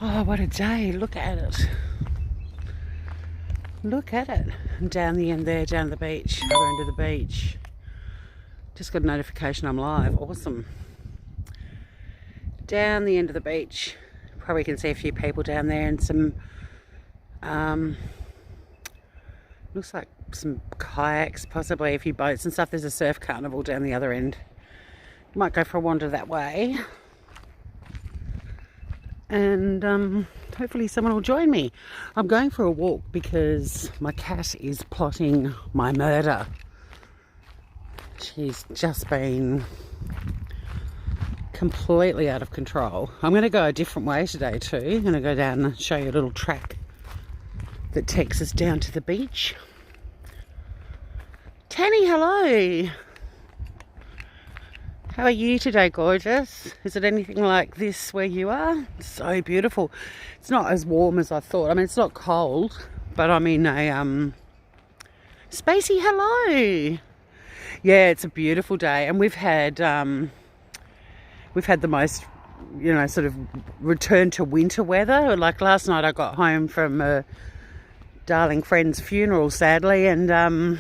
Oh, what a day. Look at it. Look at it. And down the end there, down the beach, other end of the beach. Just got a notification I'm live. Awesome. Down the end of the beach. Probably can see a few people down there and some, looks like some kayaks, possibly a few boats and stuff. There's a surf carnival down the other end. Might go for a wander that way. And hopefully someone will join me. I'm going for a walk because my cat is plotting my murder. She's just been completely out of control. I'm going to go a different way today too. I'm going to go down and show you a little track that takes us down to the beach. Tanny, hello. How are you today, gorgeous? Is it anything like this where you are? It's so beautiful. It's not as warm as I thought. I mean, it's not cold, but I'm in a Spacey, hello. Yeah, it's a beautiful day, and we've had the most, you know, sort of return to winter weather. Like last night, I got home from a darling friend's funeral, sadly, and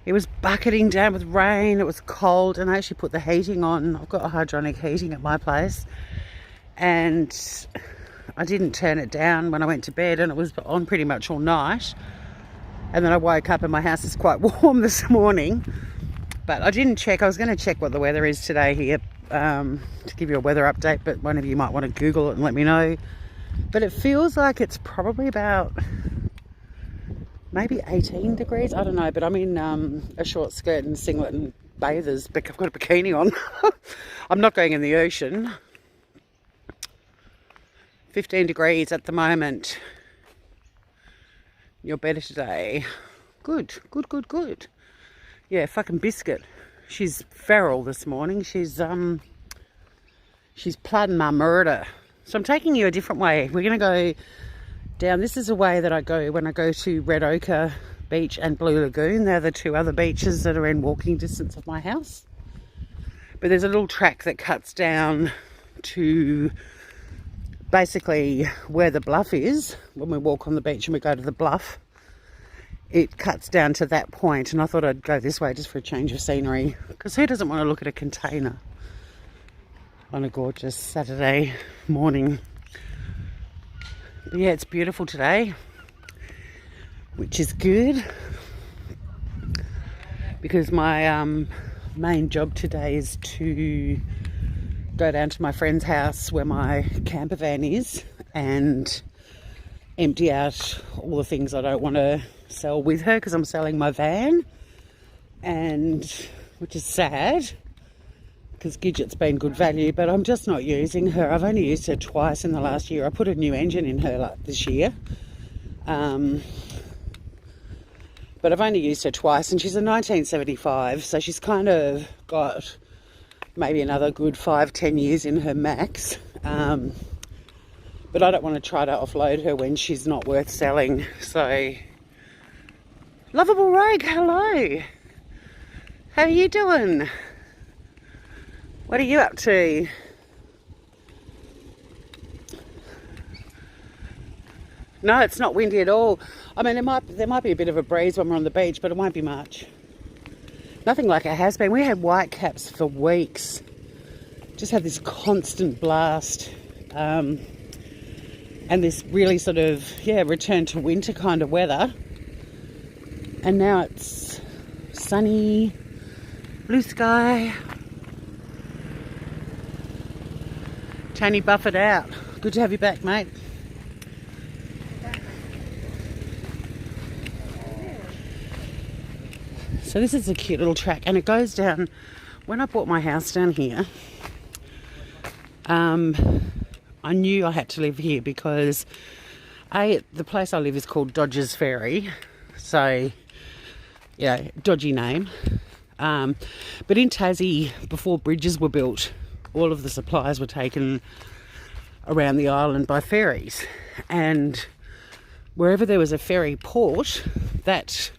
it was bucketing down with rain. It was cold, and I actually put the heating on. I've got a hydronic heating at my place, and I didn't turn it down when I went to bed, and it was on pretty much all night. And then I woke up and my house is quite warm this morning, but I didn't check. I was going to check what the weather is today here to give you a weather update, but one of you might want to Google it and let me know. But it feels like it's probably about maybe 18 degrees. I don't know, but I'm in a short skirt and singlet and bathers. I've got a bikini on. I'm not going in the ocean. 15 degrees at the moment. You're better today. Good, good, good, good. Yeah, fucking Biscuit. She's feral this morning. She's plotting my murder. So I'm taking you a different way. We're going to go down. This is a way that I go when I go to Red Ochre Beach and Blue Lagoon. They're the two other beaches that are in walking distance of my house. But there's a little track that cuts down to basically where the bluff is. When we walk on the beach and we go to the bluff, it cuts down to that point, and I thought I'd go this way just for a change of scenery, because who doesn't want to look at a container on a gorgeous Saturday morning? But yeah, it's beautiful today, which is good, because my main job today is to go down to my friend's house where my camper van is and empty out all the things I don't want to sell with her, because I'm selling my van, and which is sad because Gidget's been good value, but I'm just not using her. I've only used her twice in the last year. I put a new engine in her like this year, but I've only used her twice, and she's a 1975, so she's kind of got maybe another good 5-10 years in her max, but I don't want to try to offload her when she's not worth selling. So Lovable Rogue, hello. How are you doing? What are you up to? No, it's not windy at all. I mean, there might be a bit of a breeze when we're on the beach, but it won't be much. Nothing like it has been. We had whitecaps for weeks. Just had this constant blast. And this really sort of, return to winter kind of weather. And now it's sunny, blue sky. Tony buffered out. Good to have you back, mate. So this is a cute little track, and it goes down. When I bought my house down here, I knew I had to live here because the place I live is called Dodgers Ferry, so dodgy name. But in Tassie, before bridges were built, all of the supplies were taken around the island by ferries, and wherever there was a ferry port, that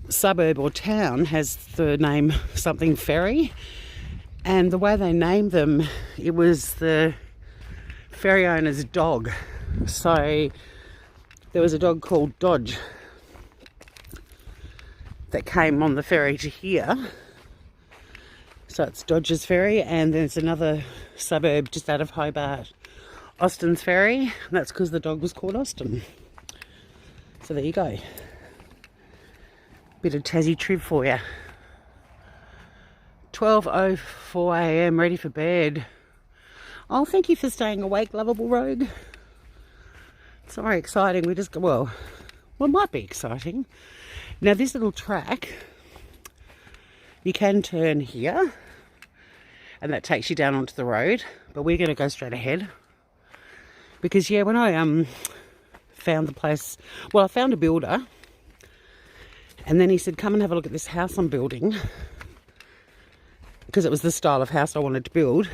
suburb or town has the name something ferry, and the way they named them, it was the ferry owner's dog. So there was a dog called Dodge that came on the ferry to here. So it's Dodge's Ferry, and there's another suburb just out of Hobart, Austin's Ferry, and that's because the dog was called Austin. So there you go. Bit of Tassie trip for you. 12:04 a.m, ready for bed. Oh, thank you for staying awake, lovable rogue. It's very exciting. We just, well, it might be exciting. Now this little track, you can turn here, and that takes you down onto the road, but we're going to go straight ahead. Because yeah, when I found the place, well, I found a builder, and then he said, come and have a look at this house I'm building, because it was the style of house I wanted to build.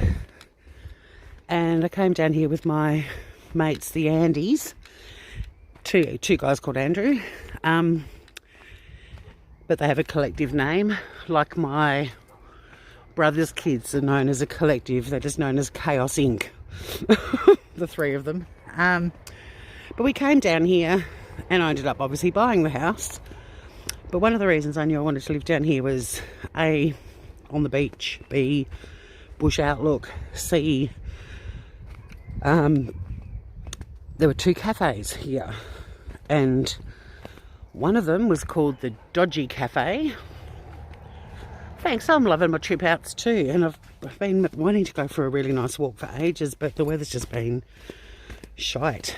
And I came down here with my mates, the Andys, two guys called Andrew, but they have a collective name, like my brother's kids are known as a collective. They're just known as Chaos Inc. The three of them. But we came down here, and I ended up obviously buying the house. But one of the reasons I knew I wanted to live down here was A, on the beach, B, bush outlook, C, there were 2 cafes here, and one of them was called the Dodgy Cafe. Thanks, I'm loving my trip outs too, and I've been wanting to go for a really nice walk for ages, but the weather's just been shite.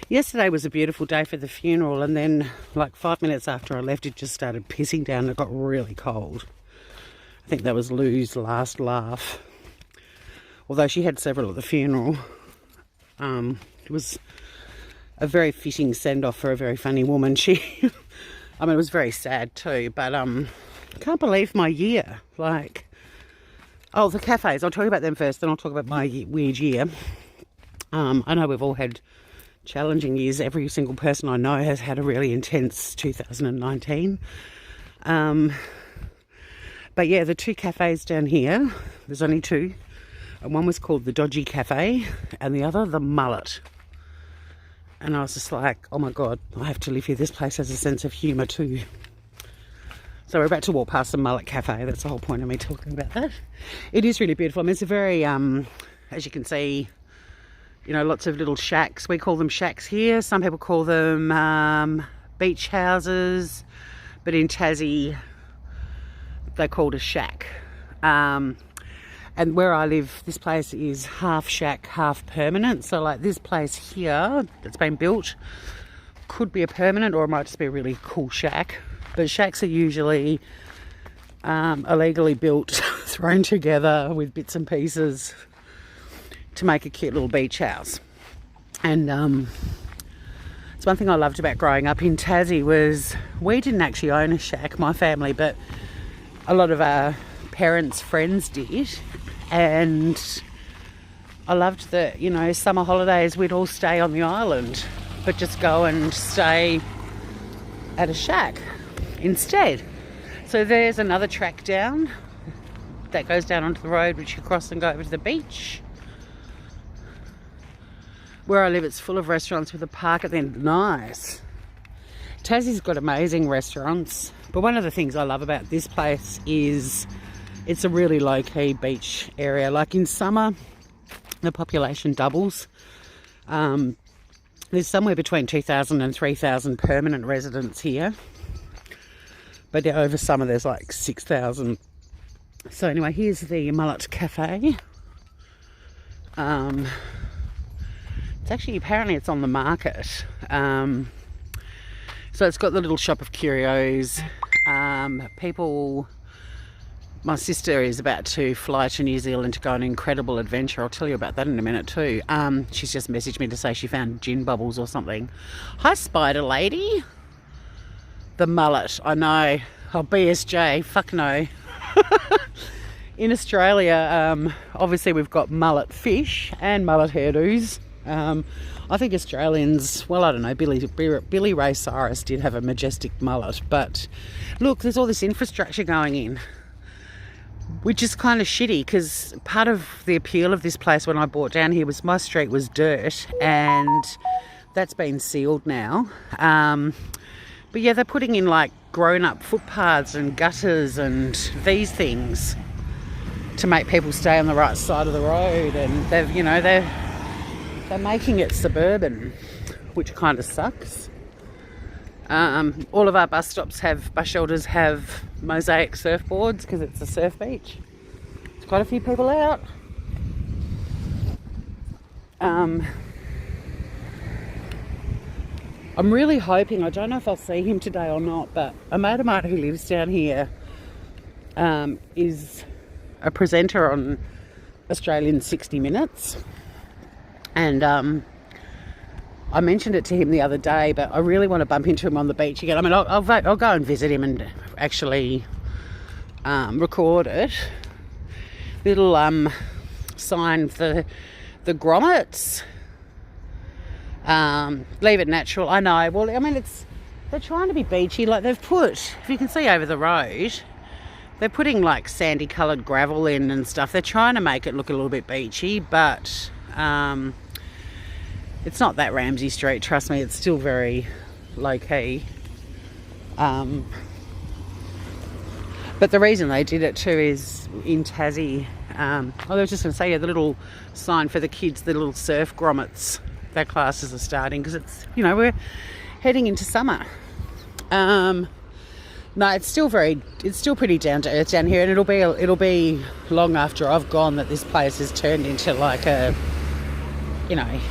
Yesterday was a beautiful day for the funeral, and then like 5 minutes after I left, it just started pissing down. It got really cold. I think that was Lou's last laugh. Although she had several at the funeral. It was a very fitting send-off for a very funny woman. She, I mean, it was very sad too, but I can't believe my year. Like, oh, the cafes, I'll talk about them first, then I'll talk about my weird year. I know we've all had challenging years. Every single person I know has had a really intense 2019. But yeah, the 2 cafes down here, there's only 2. And one was called the Dodgy Cafe, and the other the Mullet. And I was just like, oh my God, I have to live here. This place has a sense of humour too. So we're about to walk past the Mullet Cafe. That's the whole point of me talking about that. It is really beautiful. I mean, it's a very, as you can see, you know, lots of little shacks. We call them shacks here. Some people call them beach houses, but in Tassie, they're called a shack. And where I live, this place is half shack, half permanent. So like this place here that's been built could be a permanent, or it might just be a really cool shack. But shacks are usually illegally built, thrown together with bits and pieces to make a cute little beach house. And it's one thing I loved about growing up in Tassie was we didn't actually own a shack, my family, but a lot of our parents' friends did. And I loved that, you know, summer holidays we'd all stay on the island, but just go and stay at a shack instead. So there's another track down that goes down onto the road, which you cross and go over to the beach. Where I live, it's full of restaurants with a park at the end. Nice. Tassie's got amazing restaurants, but one of the things I love about this place is it's a really low-key beach area. Like in summer, the population doubles. There's somewhere between 2,000 and 3,000 permanent residents here. But over summer, there's like 6,000. So anyway, here's the Mullet Cafe. It's actually, apparently it's on the market. So it's got the little shop of curios. People... My sister is about to fly to New Zealand to go on an incredible adventure. I'll tell you about that in a minute too. She's just messaged me to say she found gin bubbles or something. Hi, Spider Lady. The Mullet, I know. Oh, BSJ, fuck no. In Australia, obviously we've got mullet fish and mullet hairdos. I think Australians, well, I don't know, Billy Ray Cyrus did have a majestic mullet. But look, there's all this infrastructure going in. which is kind of shitty because part of the appeal of this place when I bought down here was my street was dirt, and that's been sealed now. But yeah, they're putting in like grown-up footpaths and gutters and these things to make people stay on the right side of the road, and they're making it suburban, which kind of sucks. All of our bus shelters have mosaic surfboards because it's a surf beach. There's quite a few people out. I'm really hoping, I don't know if I'll see him today or not, but a mate of mine who lives down here is a presenter on Australian 60 Minutes, and I mentioned it to him the other day, but I really want to bump into him on the beach again. I mean, I'll go and visit him and actually record it. Little sign for the grommets. Leave it natural. I know. Well, I mean, they're trying to be beachy. Like they've put, if you can see over the road, they're putting like sandy coloured gravel in and stuff. They're trying to make it look a little bit beachy, but it's not that Ramsay Street, trust me. It's still very low-key. But the reason they did it too is in Tassie. I was just going to say, yeah, the little sign for the kids, the little surf grommets, their classes are starting because it's, we're heading into summer. No, it's still pretty down to earth down here, and it'll be long after I've gone that this place has turned into like a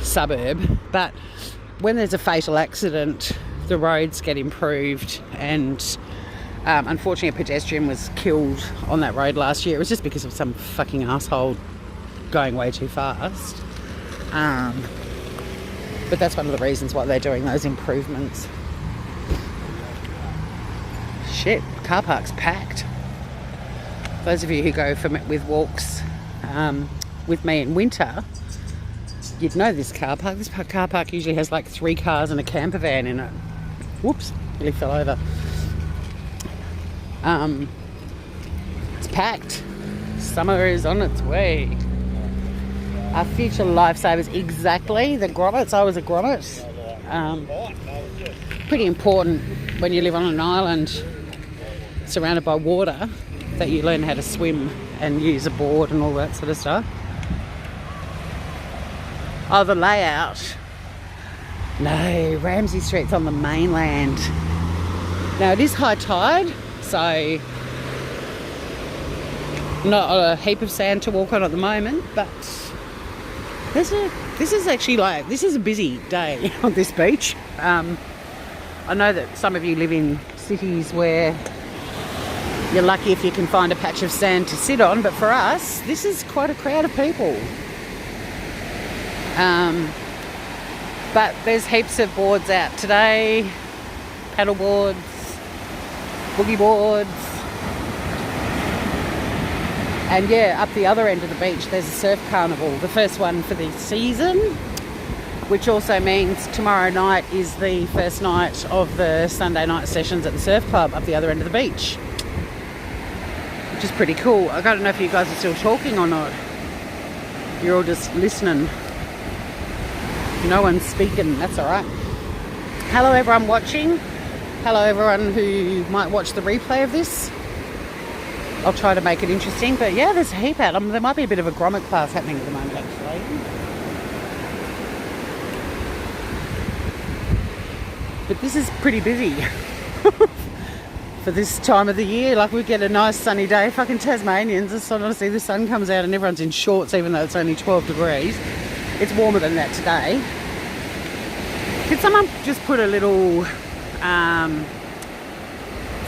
suburb. But when there's a fatal accident, the roads get improved, and unfortunately a pedestrian was killed on that road last year. It was just because of some fucking asshole going way too fast. But that's one of the reasons why they're doing those improvements. Shit, car park's packed. Those of you who go with walks with me in winter, you'd know this car park. This car park usually has like 3 cars and a camper van in it. Whoops, nearly fell over. It's packed. Summer is on its way. Our future lifesavers, exactly. The grommets. I was a grommet. Pretty important when you live on an island surrounded by water that you learn how to swim and use a board and all that sort of stuff. Oh, the layout. No, Ramsay Street's on the mainland. Now, it is high tide, so not a heap of sand to walk on at the moment, but this is a busy day on this beach. I know that some of you live in cities where you're lucky if you can find a patch of sand to sit on, but for us, this is quite a crowd of people. But there's heaps of boards out today, paddle boards, boogie boards, and yeah, up the other end of the beach there's a surf carnival, the first one for the season, which also means tomorrow night is the first night of the Sunday night sessions at the surf club up the other end of the beach, which is pretty cool. I don't know if you guys are still talking or not. You're all just listening. No one's speaking, that's alright. Hello everyone watching. Hello everyone who might watch the replay of this. I'll try to make it interesting, but yeah, there's a heap out. There might be a bit of a grommet class happening at the moment actually. But this is pretty busy for this time of the year. Like, we get a nice sunny day. Fucking Tasmanians, it's honestly, the sun comes out and everyone's in shorts even though it's only 12 degrees. It's warmer than that today. Could someone just put a little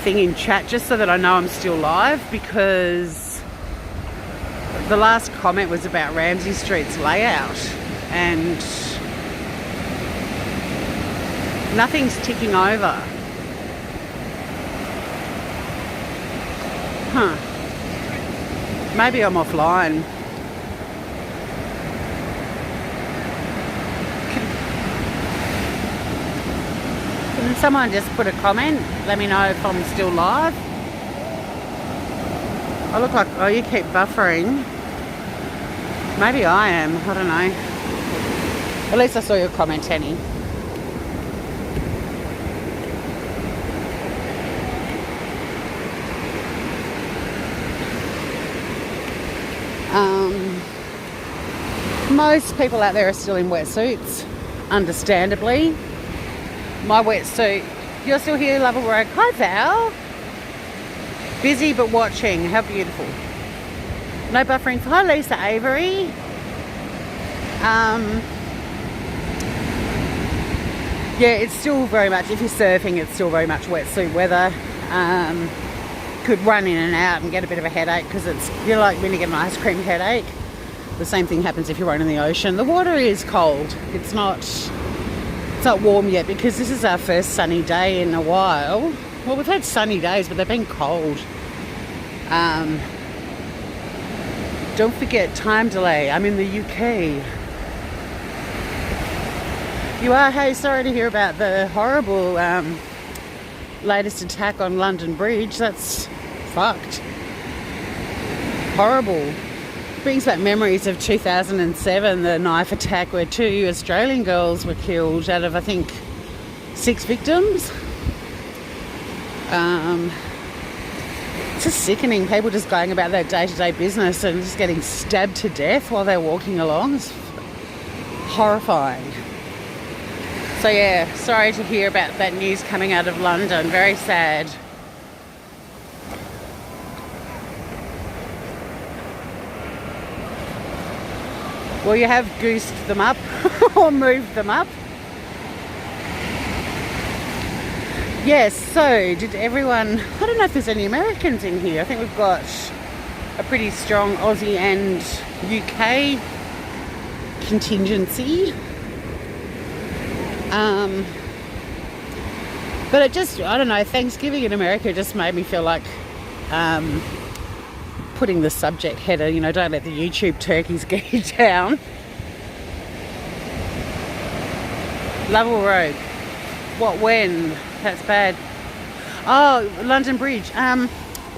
thing in chat just so that I know I'm still live, because the last comment was about Ramsay Street's layout and nothing's ticking over. Maybe I'm offline. Can someone just put a comment? Let me know if I'm still live. I look like, oh, you keep buffering. Maybe I am, I don't know. At least I saw your comment, Annie. Most people out there are still in wetsuits, understandably. My wetsuit, you're still here, Level Road. Hi, Val. Busy but watching, how beautiful. No buffering. Hi, Lisa Avery. Yeah, it's still very much, if you're surfing, it's still very much wetsuit weather. Could run in and out and get a bit of a headache because you're like when you get an ice cream headache. The same thing happens if you run in the ocean. The water is cold. It's not warm yet because this is our first sunny day in a while. Well, we've had sunny days, but they've been cold. Don't forget time delay. I'm in the UK. You are? Hey, sorry to hear about the horrible latest attack on London Bridge. That's fucked. Horrible. Brings back memories of 2007, the knife attack where 2 Australian girls were killed out of, I think, 6 victims. It's just sickening. People just going about their day-to-day business and just getting stabbed to death while they're walking along. It's horrifying. So yeah, sorry to hear about that news coming out of London. Very sad. Well, you have goosed them up or moved them up. Yes, so did everyone... I don't know if there's any Americans in here. I think we've got a pretty strong Aussie and UK contingency. But it just, I don't know, Thanksgiving in America just made me feel like putting the subject header, you know, don't let the YouTube turkeys get you down. Lovell Road. What, when? That's bad. Oh, London Bridge.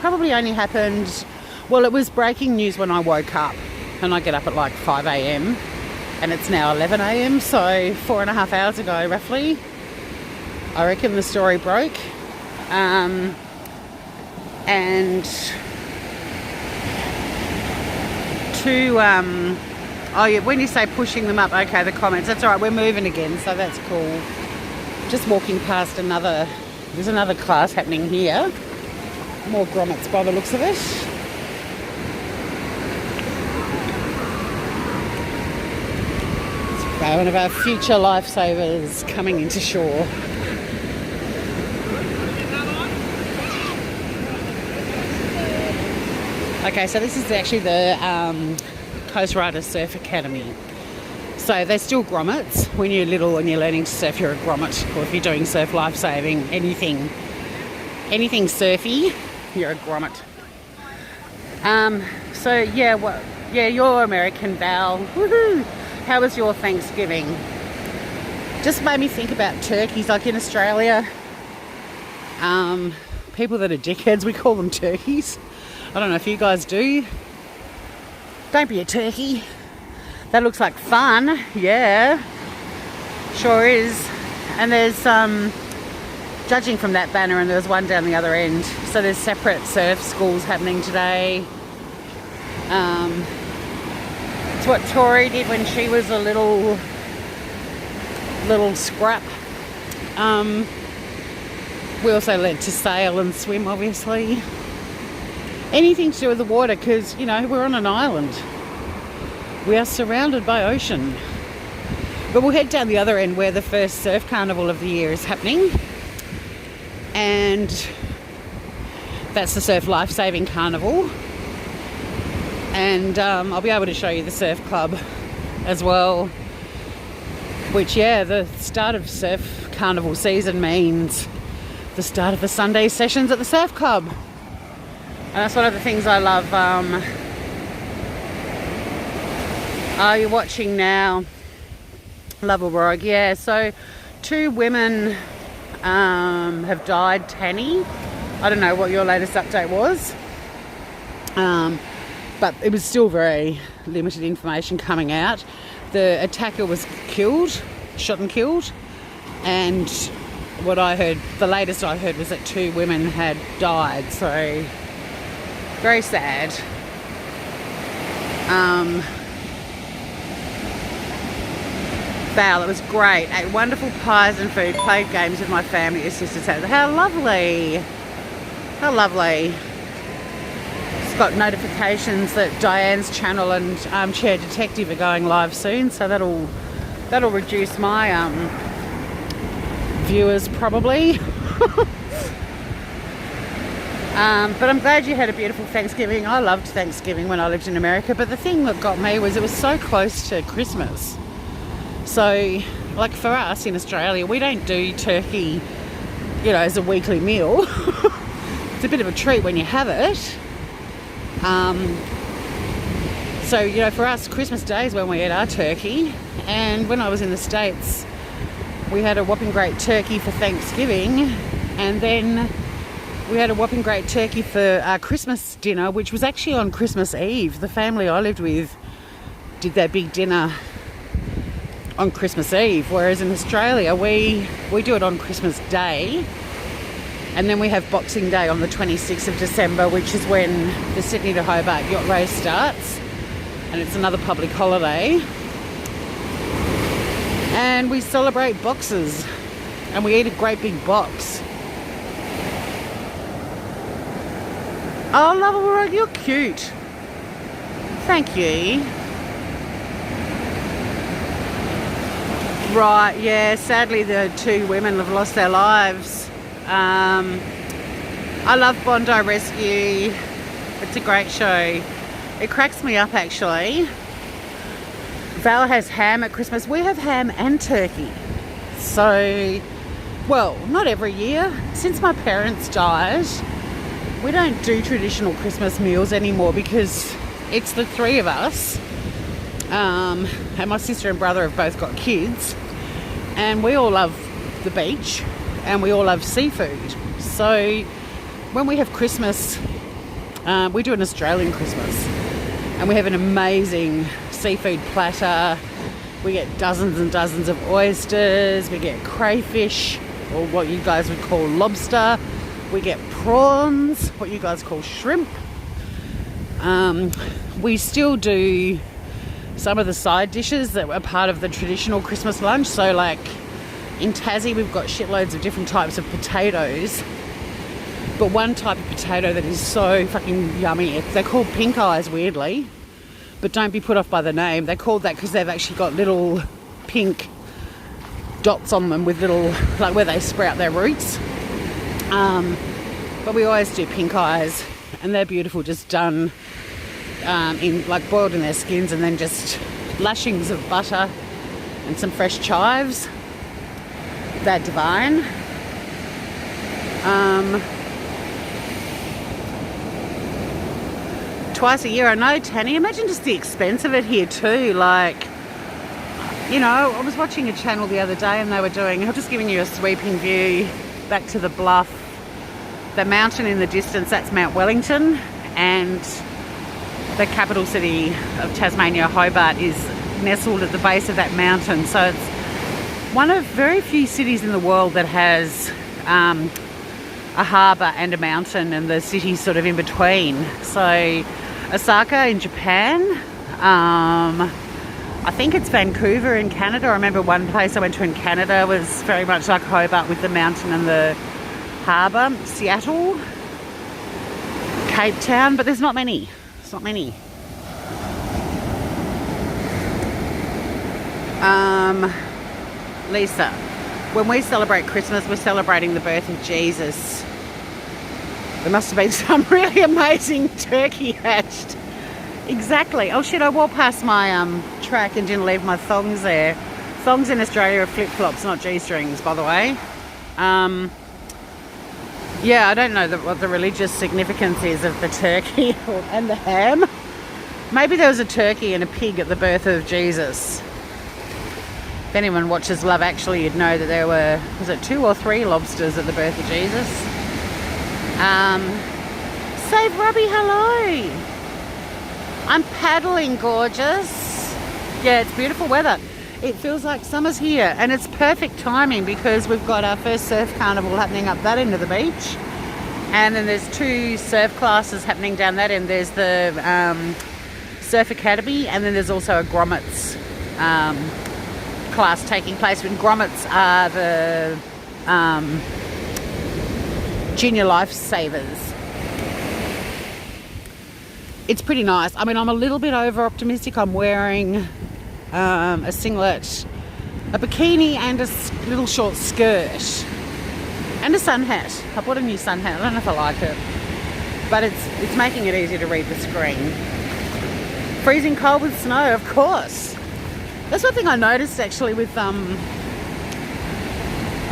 Probably only happened, well, it was breaking news when I woke up, and I get up at like 5 a.m. and it's now 11 a.m, so 4.5 hours ago roughly I reckon the story broke. And to oh yeah, when you say pushing them up, okay, the comments, that's all right, we're moving again, so that's cool. Just walking past there's another class happening here. More grommets by the looks of it. One of our future lifesavers coming into shore. Okay, so this is actually the Coast Rider Surf Academy. So they're still grommets. When you're little and you're learning to surf, you're a grommet. Or if you're doing surf lifesaving, anything surfy, you're a grommet. So yeah, you're American, Val. Woohoo! How was your Thanksgiving? Just made me think about turkeys. Like in Australia, people that are dickheads, we call them turkeys. I don't know if you guys do. Don't be a turkey. That looks like fun. Yeah, sure is. And there's judging from that banner, and there's one down the other end. So there's separate surf schools happening today. It's what Tori did when she was a little scrap. We also learnt to sail and swim, obviously. Anything to do with the water, because, you know, we're on an island. We are surrounded by ocean. But we'll head down the other end where the first surf carnival of the year is happening. And that's the Surf Lifesaving Carnival. And I'll be able to show you the surf club as well. Which, yeah, the start of surf carnival season means the start of the Sunday sessions at the surf club. And that's one of the things I love. Are you watching now? Lovell Road. Yeah, so 2 women have died, Tanny. I don't know what your latest update was. But it was still very limited information coming out. The attacker was killed, shot and killed, and what I heard, the latest I heard, was that 2 women had died, so very sad. Val, it was great. Ate wonderful pies and food, played games with my family, your sister's house. How lovely. How lovely. It's got notifications that Diane's channel and Chair Detective are going live soon, so that'll reduce my viewers probably. But I'm glad you had a beautiful Thanksgiving. I loved Thanksgiving when I lived in America, but the thing that got me was it was so close to Christmas. So, like for us in Australia, we don't do turkey, as a weekly meal. It's a bit of a treat when you have it. So, for us, Christmas Day is when we eat our turkey. And when I was in the States, we had a whopping great turkey for Thanksgiving. And then we had a whopping great turkey for our Christmas dinner, which was actually on Christmas Eve. The family I lived with did their big dinner on Christmas Eve, whereas in Australia we do it on Christmas Day, and then we have Boxing Day on the 26th of December, which is when the Sydney to Hobart yacht race starts, and it's another public holiday, and we celebrate boxes and we eat a great big box. Oh, love, you're cute. Thank you. Right, yeah, sadly the 2 women have lost their lives. I love Bondi Rescue. It's a great show. It cracks me up, actually. Val has ham at Christmas. We have ham and turkey. So, well, not every year. Since my parents died, we don't do traditional Christmas meals anymore because it's the 3 of us. And my sister and brother have both got kids, and we all love the beach and we all love seafood. So when we have Christmas, we do an Australian Christmas, and we have an amazing seafood platter. We get dozens and dozens of oysters, we get crayfish, or what you guys would call lobster, we get prawns, what you guys call shrimp. We still do some of the side dishes that were part of the traditional Christmas lunch. So like in Tassie, we've got shitloads of different types of potatoes. But one type of potato that is so fucking yummy, they're called pink eyes, weirdly. But don't be put off by the name. They're called that because they've actually got little pink dots on them with little, like where they sprout their roots. But we always do pink eyes, and they're beautiful, just done in like boiled in their skins, and then just lashings of butter and some fresh chives. They're divine. Twice a year, I know, Tanny. Imagine just the expense of it here too. Like, I was watching a channel the other day and they were doing, I'm just giving you a sweeping view back to the bluff. The mountain in the distance, that's Mount Wellington, and the capital city of Tasmania, Hobart, is nestled at the base of that mountain. So it's one of very few cities in the world that has a harbour and a mountain, and the city's sort of in between. So Osaka in Japan, I think it's Vancouver in Canada. I remember one place I went to in Canada was very much like Hobart with the mountain and the harbour. Seattle, Cape Town, but there's not many. It's not many. Lisa, when we celebrate Christmas, we're celebrating the birth of Jesus. There must have been some really amazing turkey hatched. Exactly. Oh shit, I walked past my track and didn't leave my thongs there. Thongs in Australia are flip-flops, not G-strings, by the way. Yeah, I don't know what the religious significance is of the turkey and the ham. Maybe there was a turkey and a pig at the birth of Jesus. If anyone watches Love Actually, you'd know that there were, was it 2 or 3 lobsters at the birth of Jesus? Save Robbie, hello! I'm paddling, gorgeous. Yeah, it's beautiful weather. It feels like summer's here, and it's perfect timing because we've got our first surf carnival happening up that end of the beach, and then there's 2 surf classes happening down that end. There's the Surf Academy, and then there's also a grommets class taking place. And grommets are the junior lifesavers. It's pretty nice. I mean, I'm a little bit over optimistic. I'm wearing a singlet, a bikini, and a little short skirt, and a sun hat. I bought a new sun hat. I don't know if I like it, but it's making it easier to read the screen. Freezing cold with snow, of course. That's one thing I noticed actually with a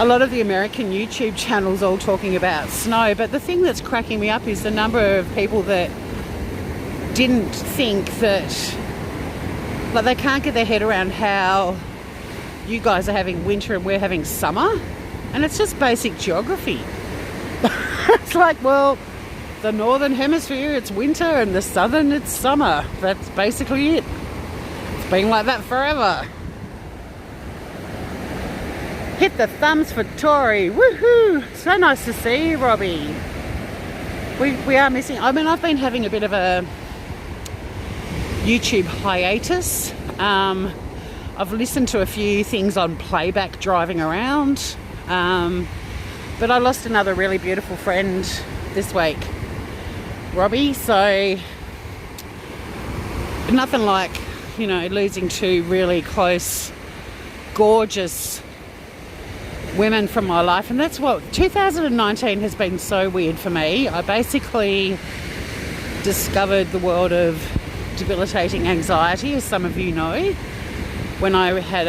lot of the American YouTube channels all talking about snow. But the thing that's cracking me up is the number of people that didn't think that, like, they can't get their head around how you guys are having winter and we're having summer, and it's just basic geography. It's like, well, the northern hemisphere it's winter and the southern it's summer. That's basically it. It's been like that forever. Hit the thumbs for Tori. Woohoo! So nice to see you, Robbie. We are missing. I mean, I've been having a bit of a YouTube hiatus. I've listened to a few things on playback driving around, but I lost another really beautiful friend this week, Robbie. So nothing like, you know, losing 2 really close, gorgeous women from my life. And that's what 2019 has been so weird for me. I basically discovered the world of debilitating anxiety, as some of you know, when I had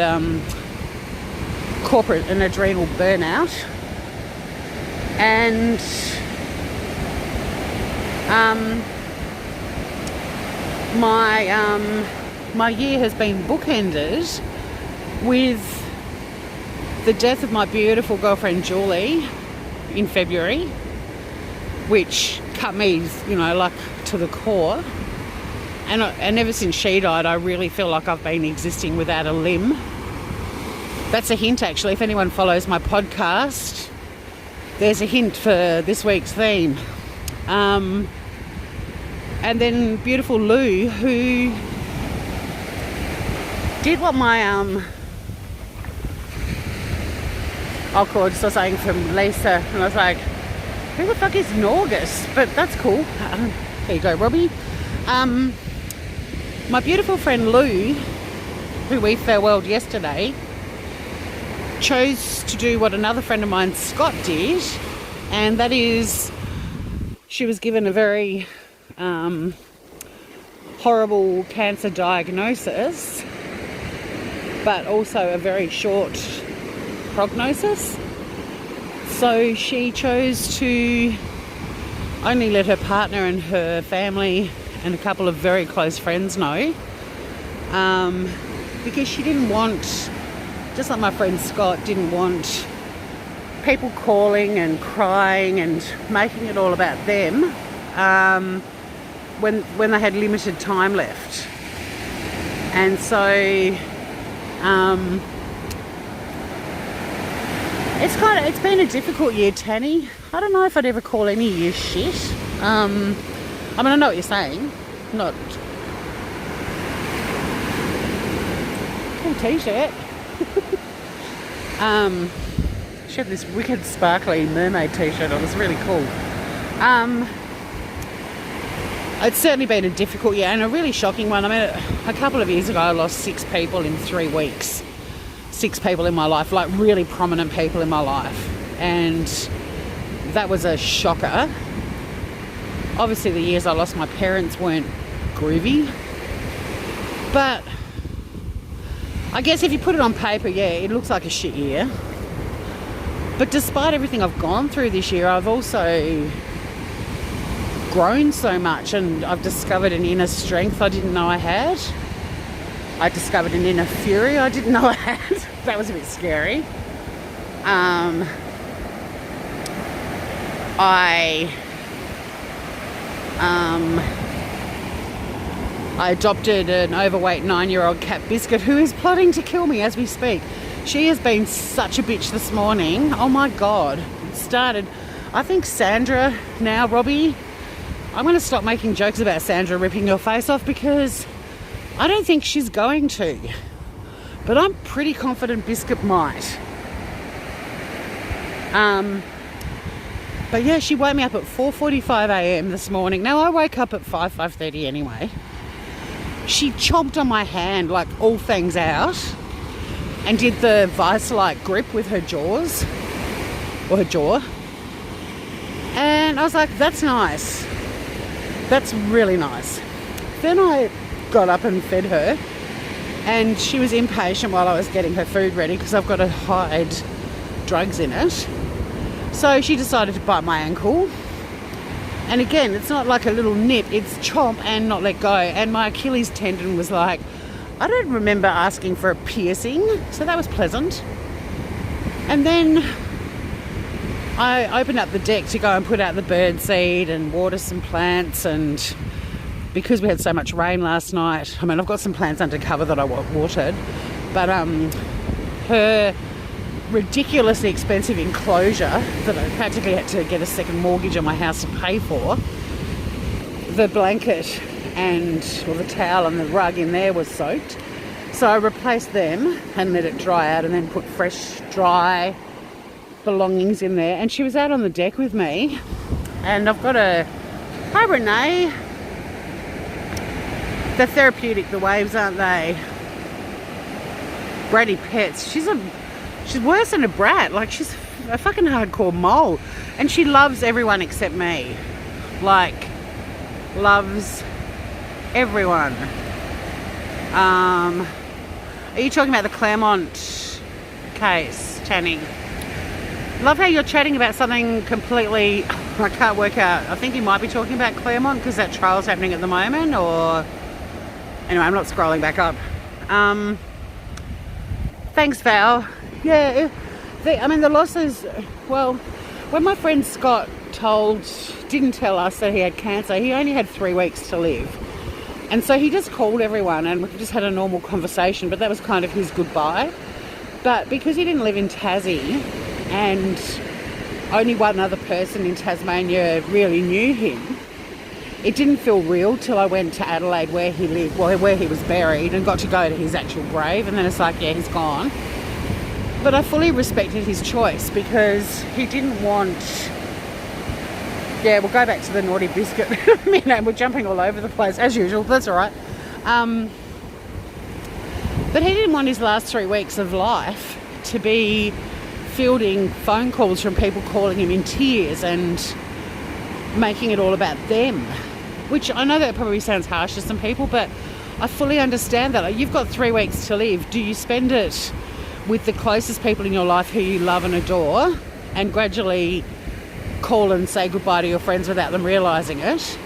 corporate and adrenal burnout, and my year has been bookended with the death of my beautiful girlfriend Julie in February, which cut me, you know, like to the core. And ever since she died, I really feel like I've been existing without a limb. That's a hint, actually. If anyone follows my podcast, there's a hint for this week's theme. And then beautiful Lou, who did what my alcohol just was saying from Lisa, and I was like, who the fuck is Norgus? But that's cool. There you go, Robbie. My beautiful friend Lou, who we farewelled yesterday, chose to do what another friend of mine, Scott, did, and that is she was given a very horrible cancer diagnosis, but also a very short prognosis. So she chose to only let her partner and her family and a couple of very close friends know, because she didn't want, just like my friend Scott didn't want people calling and crying and making it all about them when they had limited time left. And so it's been a difficult year, Tanny. I don't know if I'd ever call any year shit. I mean, I know what you're saying. Not cool t-shirt. She had this wicked sparkly mermaid t-shirt on. It was really cool. It's certainly been a difficult year and a really shocking one. I mean, a couple of years ago I lost 6 people in 3 weeks. 6 people in my life, like really prominent people in my life, and that was a shocker. Obviously the years I lost my parents weren't groovy, but I guess if you put it on paper, yeah, it looks like a shit year. But despite everything I've gone through this year, I've also grown so much, and I've discovered an inner strength I didn't know I had. I discovered an inner fury I didn't know I had. That was a bit scary. I adopted an overweight 9-year-old cat Biscuit who is plotting to kill me as we speak. She has been such a bitch this morning. Oh my God. It started, I think Sandra, now Robbie, I'm going to stop making jokes about Sandra ripping your face off because I don't think she's going to. But I'm pretty confident Biscuit might. But yeah, she woke me up at 4:45 a.m. this morning. Now I wake up at 5:30 anyway. She chomped on my hand like all things out and did the vice-like grip with her jaws, or her jaw. And I was like, that's nice. That's really nice. Then I got up and fed her, and she was impatient while I was getting her food ready because I've got to hide drugs in it. So she decided to bite my ankle. And again, it's not like a little nip, it's chomp and not let go. And my Achilles tendon was like, I don't remember asking for a piercing, so that was pleasant. And then I opened up the deck to go and put out the bird seed and water some plants, and because we had so much rain last night, I mean, I've got some plants under cover that I watered, but her ridiculously expensive enclosure that I practically had to get a second mortgage on my house to pay for, the blanket or the towel and the rug in there was soaked, so I replaced them and let it dry out and then put fresh dry belongings in there. And she was out on the deck with me, and I've got hi Renee, they're therapeutic, the waves, aren't they? Brady Pets, she's worse than a brat. Like, she's a fucking hardcore mole. And she loves everyone except me. Like, loves everyone. Are you talking about the Claremont case, Channing? Love how you're chatting about something completely, I can't work out. I think you might be talking about Claremont because that trial's happening at the moment, or... Anyway, I'm not scrolling back up. Thanks, Val. Yeah, the losses, well, when my friend Scott didn't tell us that he had cancer, he only had 3 weeks to live. And so he just called everyone and we just had a normal conversation, but that was kind of his goodbye. But because he didn't live in Tassie and only one other person in Tasmania really knew him, it didn't feel real till I went to Adelaide where he lived, where he was buried, and got to go to his actual grave, and then it's like, yeah, he's gone. But I fully respected his choice because he didn't want... Yeah, we'll go back to the naughty Biscuit. We're jumping all over the place, as usual. That's all right. But he didn't want his last 3 weeks of life to be fielding phone calls from people calling him in tears and making it all about them. Which I know that probably sounds harsh to some people, but I fully understand that. Like, you've got 3 weeks to live. Do you spend it with the closest people in your life who you love and adore, and gradually call and say goodbye to your friends without them realising it?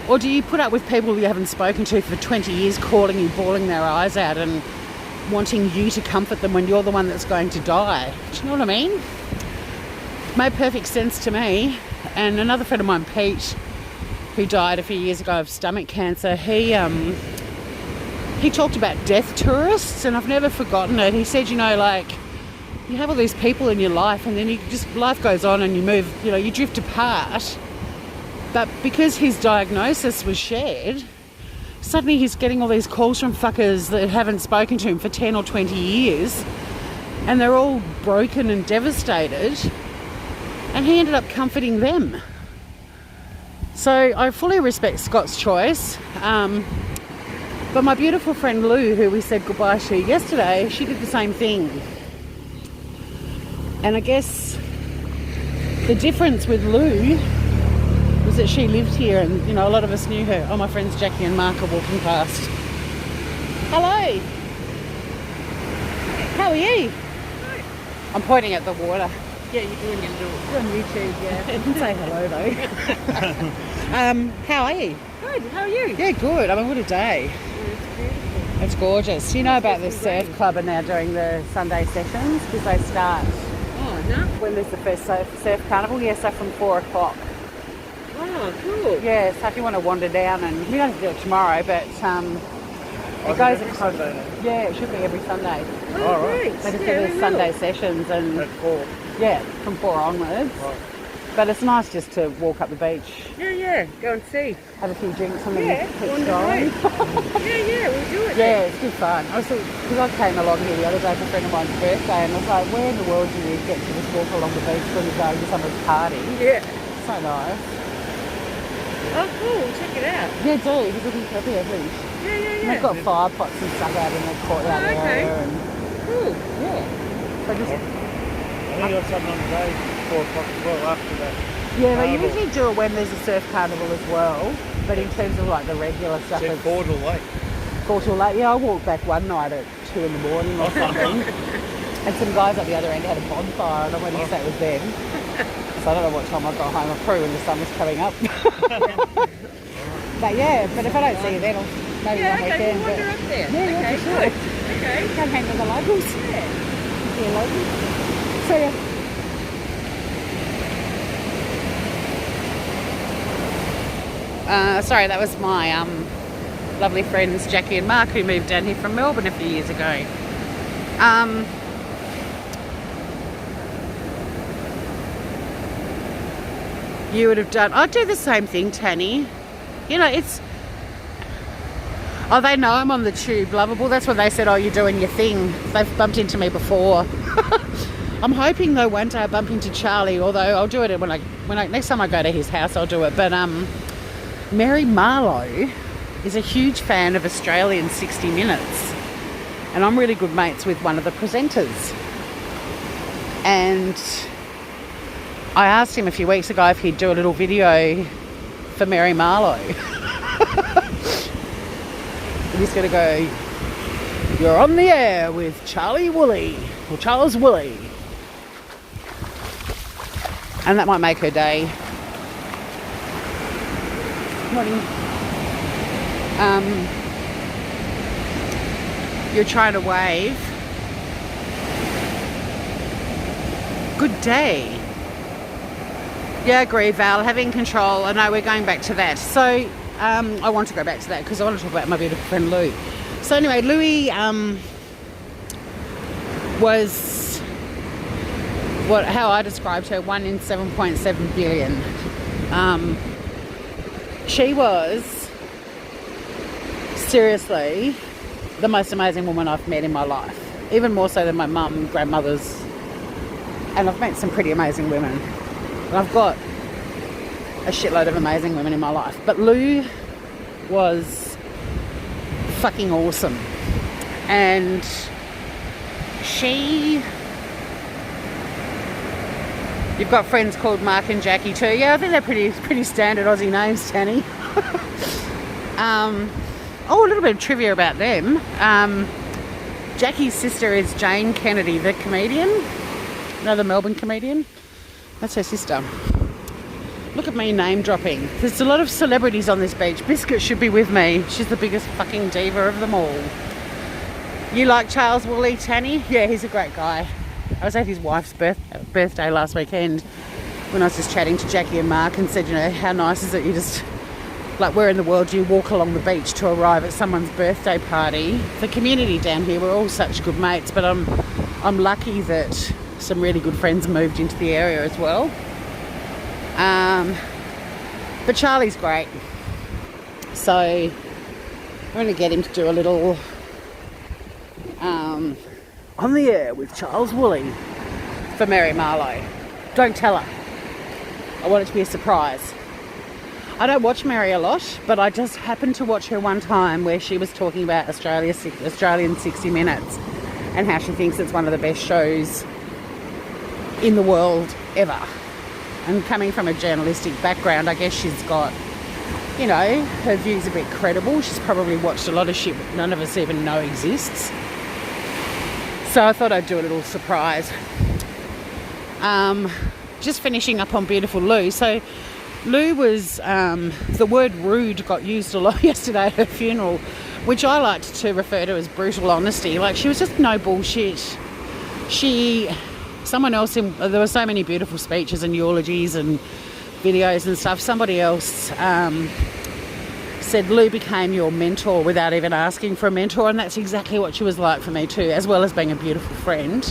Or do you put up with people you haven't spoken to for 20 years calling you, bawling their eyes out and wanting you to comfort them when you're the one that's going to die? Do you know what I mean? Made perfect sense to me. And another friend of mine, Pete, who died a few years ago of stomach cancer, he talked about death tourists, and I've never forgotten it. He said, you have all these people in your life, and then life goes on and you move, you drift apart. But because his diagnosis was shared, suddenly he's getting all these calls from fuckers that haven't spoken to him for 10 or 20 years, and they're all broken and devastated, and he ended up comforting them. So I fully respect Scott's choice. But my beautiful friend Lou, who we said goodbye to yesterday, she did the same thing. And I guess the difference with Lou was that she lived here and, a lot of us knew her. Oh, my friends Jackie and Mark are walking past. Hello. How are you? Good. I'm pointing at the water. Yeah, you're doing it. You're on YouTube, yeah. You can say hello, though. How are you? Good. How are you? Yeah, good. I mean, what a day. It's beautiful. It's gorgeous. You know about the surf club are now doing the Sunday sessions because they start Oh, no. when there's the first surf carnival. Yeah, so from 4 o'clock. Oh, cool. Yeah, so if you want to wander down, and we don't have to do it tomorrow, but it goes across. Yeah, it should be every Sunday. Oh, great. They just do Yeah, the Sunday sessions, and At 4. yeah, from 4 onwards. Right. But it's nice just to walk up the beach, Yeah, go and see. have a few drinks, and Yeah, then keep wander strolling. Yeah, we'll do it. Yeah, it's good fun. Because I came along here the other day for a friend of mine's birthday, and I was like, where in the world do you get to just walk along the beach when you're going to someone's party? Yeah. So nice. Oh, cool. Check it out. Yeah, do. It'll be happy at least. Yeah. And they've got fire pots and stuff out in the courtyard Oh, okay. area. And, Cool. yeah. So just, I think I've something on today, 4 o'clock as well, after that. yeah, they Carnival. usually do it when there's a surf carnival as well. But in terms of like the regular stuff, Said it's 4 till late. 4 till late. Yeah, I walked back one night at 2 in the morning or something. And some guys at the other end had a bonfire, and I went to stay with them. So I don't know what time I got home. I probably when the sun was coming up. But yeah, but if I don't see you then, I'll maybe Yeah, one okay, weekend. we'll wander but- up there. Yeah, okay, for sure. good. Okay. Come hang with the locals. Yeah. See you locals. See ya. Sorry, that was my lovely friends Jackie and Mark, who moved down here from Melbourne a few years ago. You would have done. I'd do the same thing, Tanny. You know, it's. Oh, they know I'm on the tube, lovable. That's what they said. Oh, you're doing your thing. They've bumped into me before. I'm hoping though one day I bump into Charlie. Although I'll do it when I next time I go to his house, I'll do it. But Mary Marlowe is a huge fan of Australian 60 Minutes, and I'm really good mates with one of the presenters. And I asked him a few weeks ago if he'd do a little video for Mary Marlowe. He's going to go, "You're on the air with Charlie Woolley," or Charles Woolley. And that might make her day. Morning. You're trying to wave. Good day. Yeah, I agree, Val. Having control. I know we're going back to that. So, I want to go back to that because I want to talk about my beautiful friend Lou. So anyway, Louie was how I described her, 1 in 7.7 billion. She was seriously the most amazing woman I've met in my life, even more so than my mum and grandmothers. And I've met some pretty amazing women. And I've got a shitload of amazing women in my life. But Lou was fucking awesome. And you've got friends called Mark and Jackie too. Yeah, I think they're pretty standard Aussie names, Tanny. A little bit of trivia about them. Jackie's sister is Jane Kennedy, the comedian. Another Melbourne comedian. That's her sister. Look at me name dropping. There's a lot of celebrities on this beach. Biscuit should be with me. She's the biggest fucking diva of them all. You like Charles Woolley, Tanny? Yeah, he's a great guy. I was at his wife's birthday last weekend when I was just chatting to Jackie and Mark and said, you know, how nice is it you just, like, where in the world do you walk along the beach to arrive at someone's birthday party? The community down here, we're all such good mates, but I'm lucky that some really good friends moved into the area as well. But Charlie's great. So I'm going to get him to do a little on the air with Charles Woolley for Mary Marlowe. Don't tell her. I want it to be a surprise. I don't watch Mary a lot, but I just happened to watch her one time where she was talking about Australian 60 Minutes and how she thinks it's one of the best shows in the world ever. And coming from a journalistic background, I guess she's got, you know, her views a bit credible. She's probably watched a lot of shit none of us even know exists. So I thought I'd do a little surprise. Just finishing up on beautiful Lou. So Lou was, the word rude got used a lot yesterday at her funeral, which I liked to refer to as brutal honesty. Like, she was just no bullshit. There were so many beautiful speeches and eulogies and videos and stuff, somebody else said Lou became your mentor without even asking for a mentor, and that's exactly what she was like for me too, as well as being a beautiful friend.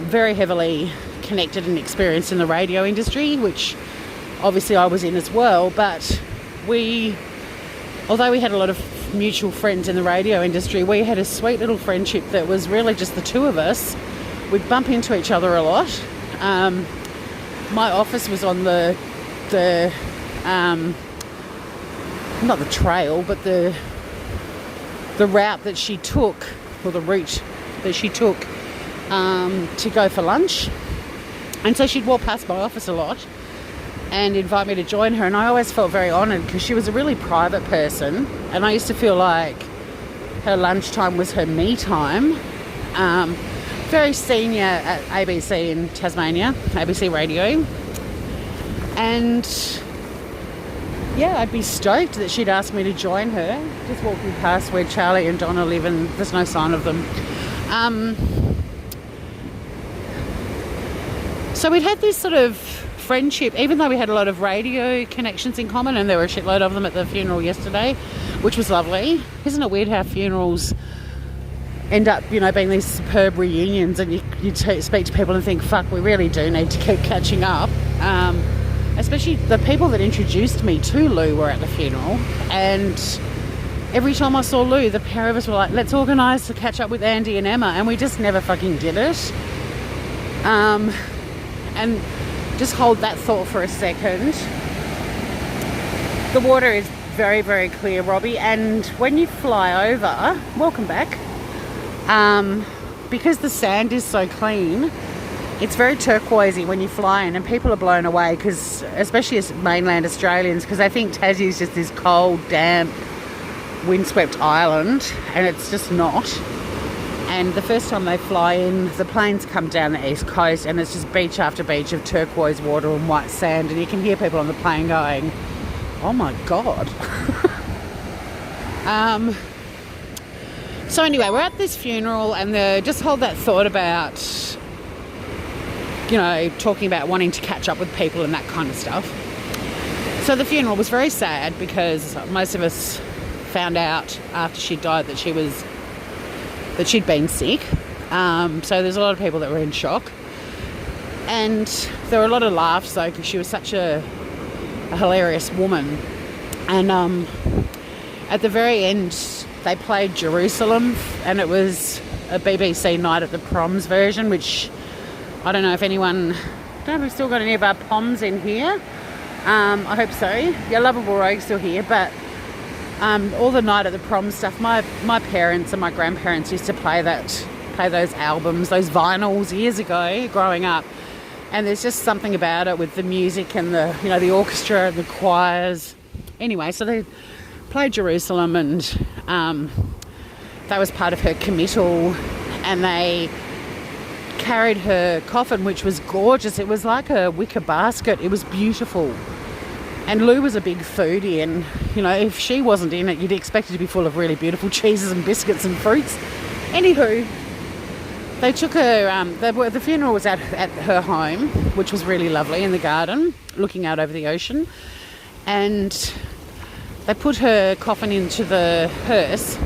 Very heavily connected and experienced in the radio industry, which obviously I was in as well, but although we had a lot of mutual friends in the radio industry, we had a sweet little friendship that was really just the two of us. We'd bump into each other a lot. My office was on the not the trail, but the route that she took, or the route that she took to go for lunch. And so she'd walk past my office a lot and invite me to join her, and I always felt very honoured because she was a really private person, and I used to feel like her lunchtime was her me time. Very senior at ABC in Tasmania, ABC Radio, and yeah, I'd be stoked that she'd ask me to join her. Just walking past where Charlie and Donna live, and there's no sign of them. So we'd had this sort of friendship, even though we had a lot of radio connections in common, and there were a shitload of them at the funeral yesterday, which was lovely. Isn't it weird how funerals end up, being these superb reunions, and you speak to people and think, fuck, we really do need to keep catching up. Especially the people that introduced me to Lou were at the funeral, and every time I saw Lou, the pair of us were like, let's organise to catch up with Andy and Emma, and we just never fucking did it. And just hold that thought for a second. The water is very, very clear, Robbie, and when you fly over, welcome back, because the sand is so clean, it's very turquoisey when you fly in, and people are blown away, because especially as mainland Australians, because they think Tassie is just this cold, damp, windswept island, and it's just not. And the first time they fly in, the planes come down the east coast, and it's just beach after beach of turquoise water and white sand, and you can hear people on the plane going, oh my God. So anyway, we're at this funeral, and just hold that thought about, talking about wanting to catch up with people and that kind of stuff. So the funeral was very sad, because most of us found out after she died that she'd been sick. So there's a lot of people that were in shock. And there were a lot of laughs though, because she was such a hilarious woman. And at the very end, they played Jerusalem, and it was a BBC Night at the Proms version, which I don't know if anyone... I don't know if we've still got any of our Poms in here. I hope so. Yeah, Lovable Rogue's still here, but all the Night at the Prom stuff, my parents and my grandparents used to play those albums, those vinyls years ago growing up, and there's just something about it with the music and the orchestra and the choirs. Anyway, so they played Jerusalem, and that was part of her committal, and they carried her coffin, which was gorgeous. It was like a wicker basket. It was beautiful. And Lou was a big foodie, and if she wasn't in it, you'd expect it to be full of really beautiful cheeses and biscuits and fruits. Anywho, they took her, the funeral was at her home, which was really lovely, in the garden, looking out over the ocean. And they put her coffin into the hearse.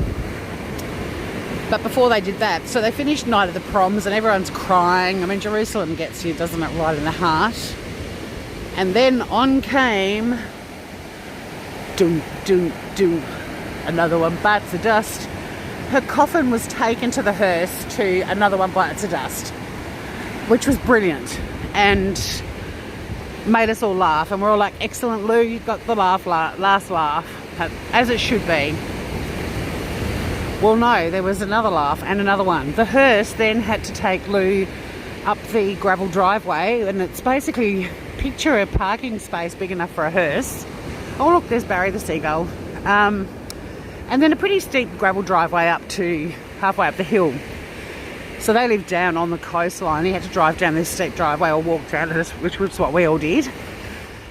But before they did that, so they finished Night at the Proms, and everyone's crying. I mean, Jerusalem gets you, doesn't it, right in the heart. And then on came, doom, doom, doom, another one bites the dust. Her coffin was taken to the hearse to Another One Bites the Dust, which was brilliant and made us all laugh. And we're all like, excellent, Lou, you got the last laugh, as it should be. Well, no, there was another laugh and another one. The hearse then had to take Lou up the gravel driveway, and it's basically, picture a parking space big enough for a hearse. Oh look, there's Barry the seagull. And then a pretty steep gravel driveway up to halfway up the hill. So they lived down on the coastline. He had to drive down this steep driveway or walk down it, which was what we all did.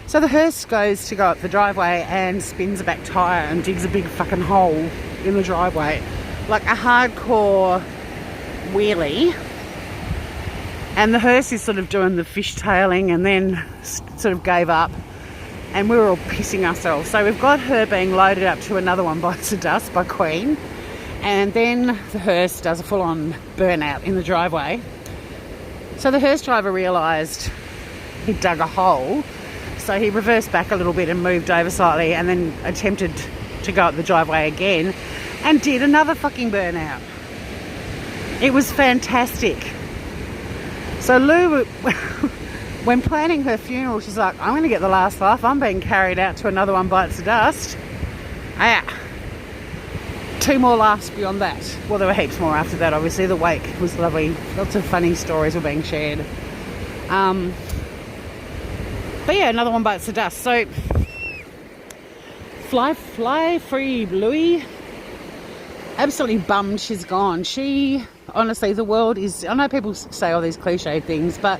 So the hearse goes to go up the driveway and spins a back tyre and digs a big fucking hole in the driveway. Like a hardcore wheelie. And the hearse is sort of doing the fishtailing and then sort of gave up. And we were all pissing ourselves. So we've got her being loaded up to another one bites the dust by Queen. And then the hearse does a full-on burnout in the driveway. So the hearse driver realised he'd dug a hole. So he reversed back a little bit and moved over slightly and then attempted to go up the driveway again and did another fucking burnout. It was fantastic. So Lou, when planning her funeral, she's like, I'm going to get the last laugh. I'm being carried out to another one bites the dust. Ah, 2 more laughs beyond that. Well, there were heaps more after that, obviously. The wake was lovely. Lots of funny stories were being shared. But yeah, another one bites the dust. So, fly free Louie. Absolutely bummed she's gone. She, honestly, the world is, I know people say all these cliche things, but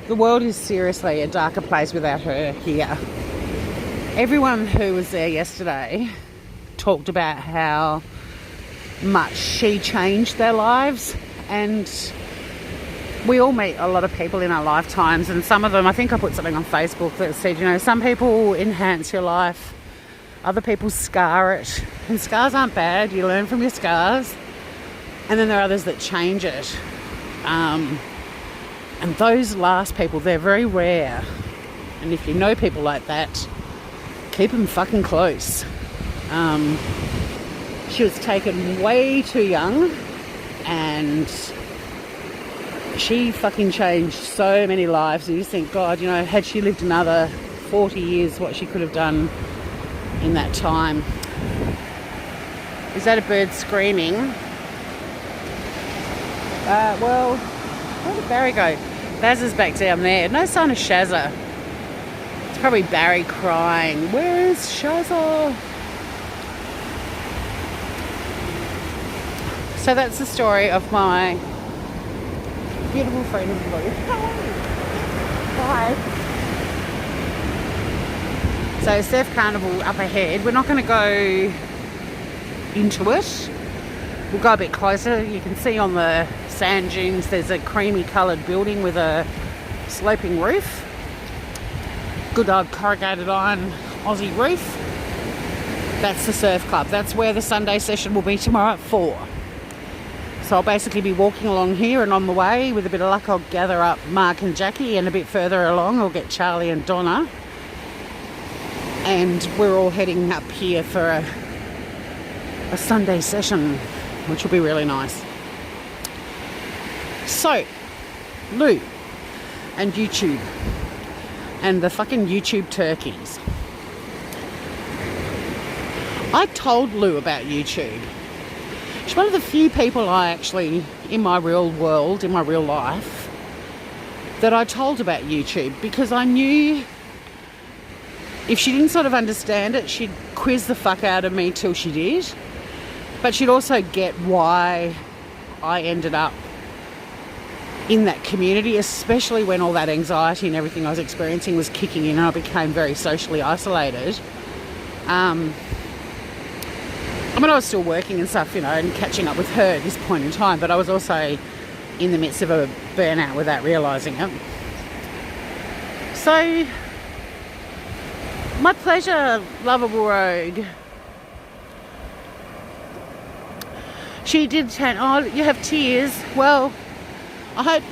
the world is seriously a darker place without her here. Everyone who was there yesterday talked about how much she changed their lives, and we all meet a lot of people in our lifetimes, and some of them, I think I put something on Facebook that said, you know, some people enhance your life, other people scar it, and scars aren't bad. You learn from your scars, and then there are others that change it. And those last people, they're very rare, and if you know people like that, keep them fucking close. She was taken way too young, and she fucking changed so many lives. And you just think, God, you know, had she lived another 40 years, what she could have done in that time. Is that a bird screaming? Well, where did Barry go? Baz is back down there. No sign of Shazza. It's probably Barry crying. Where is Shazza? So that's the story of my beautiful friend Ruth. Hi. So Surf Carnival up ahead. We're not going to go into it. We'll go a bit closer. You can see on the sand dunes there's a creamy coloured building with a sloping roof. Good old corrugated iron Aussie roof. That's the surf club. That's where the Sunday session will be tomorrow at 4. So I'll basically be walking along here, and on the way, with a bit of luck, I'll gather up Mark and Jackie, and a bit further along I'll get Charlie and Donna. And we're all heading up here for a Sunday session, which will be really nice. So, Lou and YouTube and the fucking YouTube turkeys. I told Lou about YouTube. She's one of the few people I actually, in my real world, in my real life, that I told about YouTube, because I knew if she didn't sort of understand it, she'd quiz the fuck out of me till she did. But she'd also get why I ended up in that community, especially when all that anxiety and everything I was experiencing was kicking in and I became very socially isolated. I mean, I was still working and stuff, you know, and catching up with her at this point in time, but I was also in the midst of a burnout without realising it. So, my pleasure, lovable rogue. She did turn, oh, you have tears. Well, I hope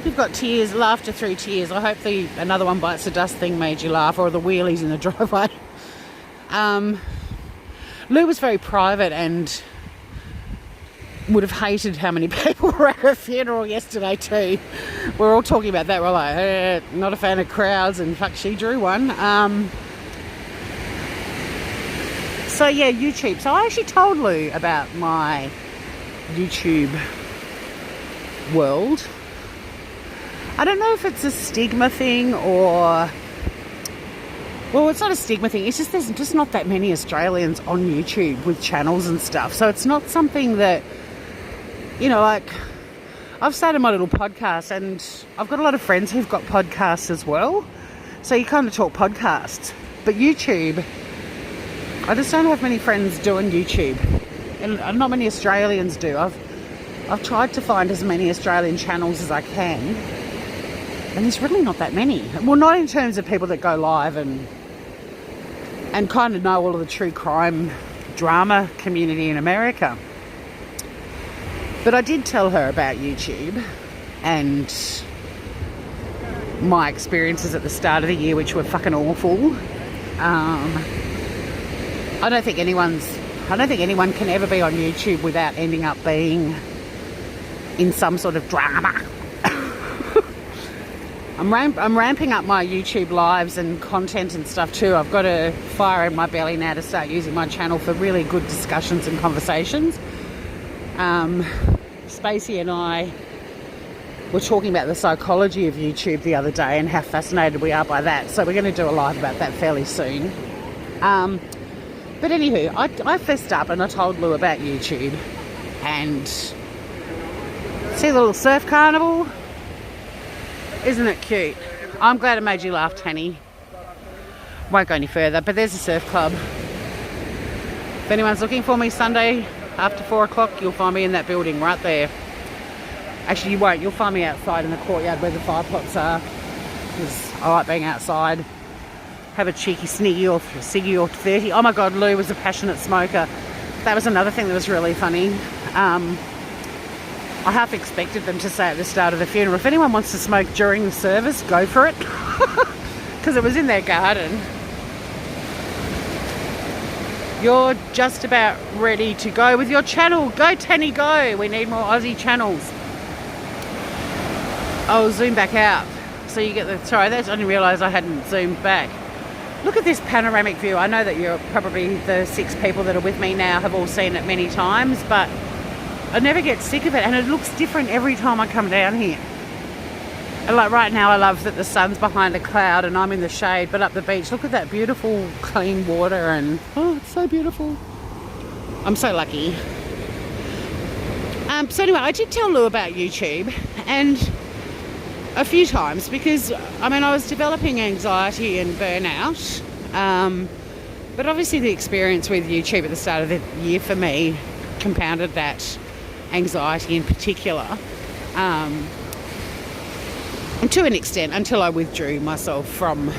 you've got tears, laughter through tears. I hope the another one bites the dust thing made you laugh, or the wheelies in the driveway. Lou was very private and would have hated how many people were at her funeral yesterday too. We're all talking about that. We're like, not a fan of crowds, and fuck, she drew one. So yeah, YouTube. So I actually told Lou about my YouTube world. I don't know if it's a stigma thing or... Well, it's not a stigma thing. It's just there's just not that many Australians on YouTube with channels and stuff. So it's not something that, you know, like, I've started my little podcast and I've got a lot of friends who've got podcasts as well. So you kind of talk podcasts. But YouTube, I just don't have many friends doing YouTube. And not many Australians do. I've tried to find as many Australian channels as I can. And there's really not that many. Well, not in terms of people that go live and kind of know all of the true crime drama community in America. But I did tell her about YouTube and my experiences at the start of the year, which were fucking awful. I don't think anyone can ever be on YouTube without ending up being in some sort of drama. I'm ramping up my YouTube lives and content and stuff too. I've got a fire in my belly now to start using my channel for really good discussions and conversations. Spacey and I were talking about the psychology of YouTube the other day and how fascinated we are by that. So we're going to do a live about that fairly soon. But anywho, I fessed up and I told Lou about YouTube. And see the little surf carnival? Isn't it cute? I'm glad it made you laugh, Tanny. Won't go any further, but there's a surf club. If anyone's looking for me Sunday after 4 o'clock, you'll find me in that building right there. Actually, you won't. You'll find me outside in the courtyard where the fire pots are, because I like being outside. Have a cheeky sniggy or ciggy or 30. Oh my God, Lou was a passionate smoker. That was another thing that was really funny. I half expected them to say at the start of the funeral, if anyone wants to smoke during the service, go for it. Because it was in their garden. You're just about ready to go with your channel. Go, Tanny, go. We need more Aussie channels. I'll zoom back out. So you get the... Sorry, I didn't realise I hadn't zoomed back. Look at this panoramic view. I know that you're probably the 6 people that are with me now have all seen it many times, but I never get sick of it, and it looks different every time I come down here. And like right now, I love that the sun's behind a cloud and I'm in the shade, but up the beach, look at that beautiful clean water, and oh, it's so beautiful. I'm so lucky. So anyway, I did tell Lou about YouTube, and a few times, because I mean I was developing anxiety and burnout, but obviously the experience with YouTube at the start of the year for me compounded that anxiety in particular, and to an extent, until I withdrew myself from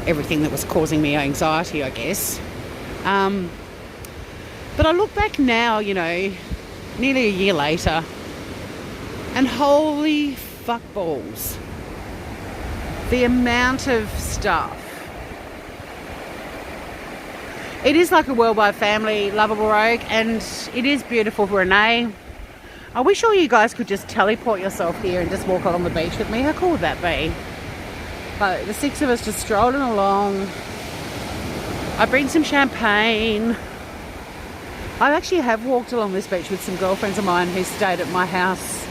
everything that was causing me anxiety, I guess. But I look back now, you know, nearly a year later, and holy fuck balls, the amount of stuff. It is like a worldwide family, lovable rogue, and it is beautiful for Renee. I wish all you guys could just teleport yourself here and just walk along the beach with me. How cool would that be? But the 6 of us just strolling along. I bring some champagne. I actually have walked along this beach with some girlfriends of mine who stayed at my house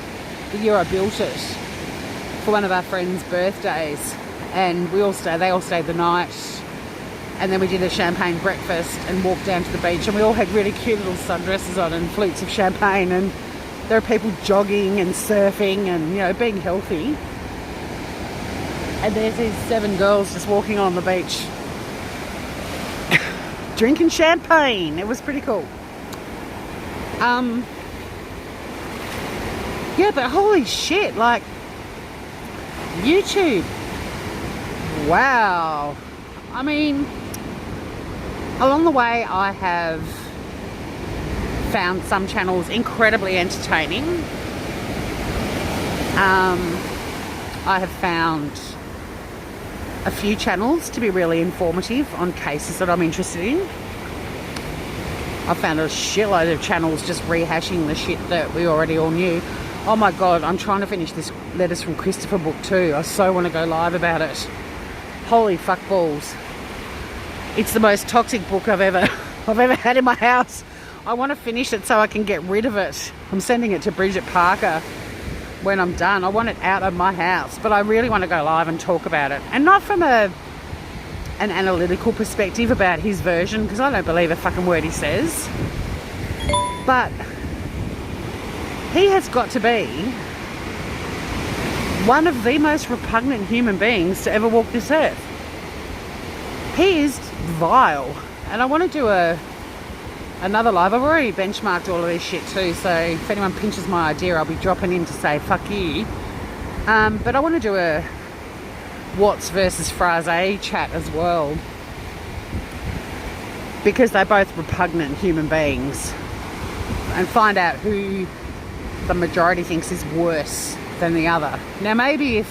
the year I built it for one of our friends' birthdays, and they all stayed the night, and then we did a champagne breakfast and walked down to the beach, and we all had really cute little sundresses on and flutes of champagne, and there are people jogging and surfing and, you know, being healthy, and there's these 7 girls just walking on the beach drinking champagne. It was pretty cool. Yeah, but holy shit, like, YouTube. Wow. I mean, along the way I have found some channels incredibly entertaining. I have found a few channels to be really informative on cases that I'm interested in. I found a shitload of channels just rehashing the shit that we already all knew. Oh my God, I'm trying to finish this Letters from Christopher book too. I so want to go live about it. Holy fuck balls. It's the most toxic book I've ever had in my house. I want to finish it so I can get rid of it. I'm sending it to Bridget Parker when I'm done. I want it out of my house, but I really want to go live and talk about it. And not from an analytical perspective about his version, because I don't believe a fucking word he says. But he has got to be one of the most repugnant human beings to ever walk this earth. He is vile. And I want to do another live. I've already benchmarked all of this shit too, so if anyone pinches my idea, I'll be dropping in to say fuck you. But I want to do a Watts versus Frazé chat as well, because they're both repugnant human beings, and find out who the majority thinks is worse than the other. Now maybe if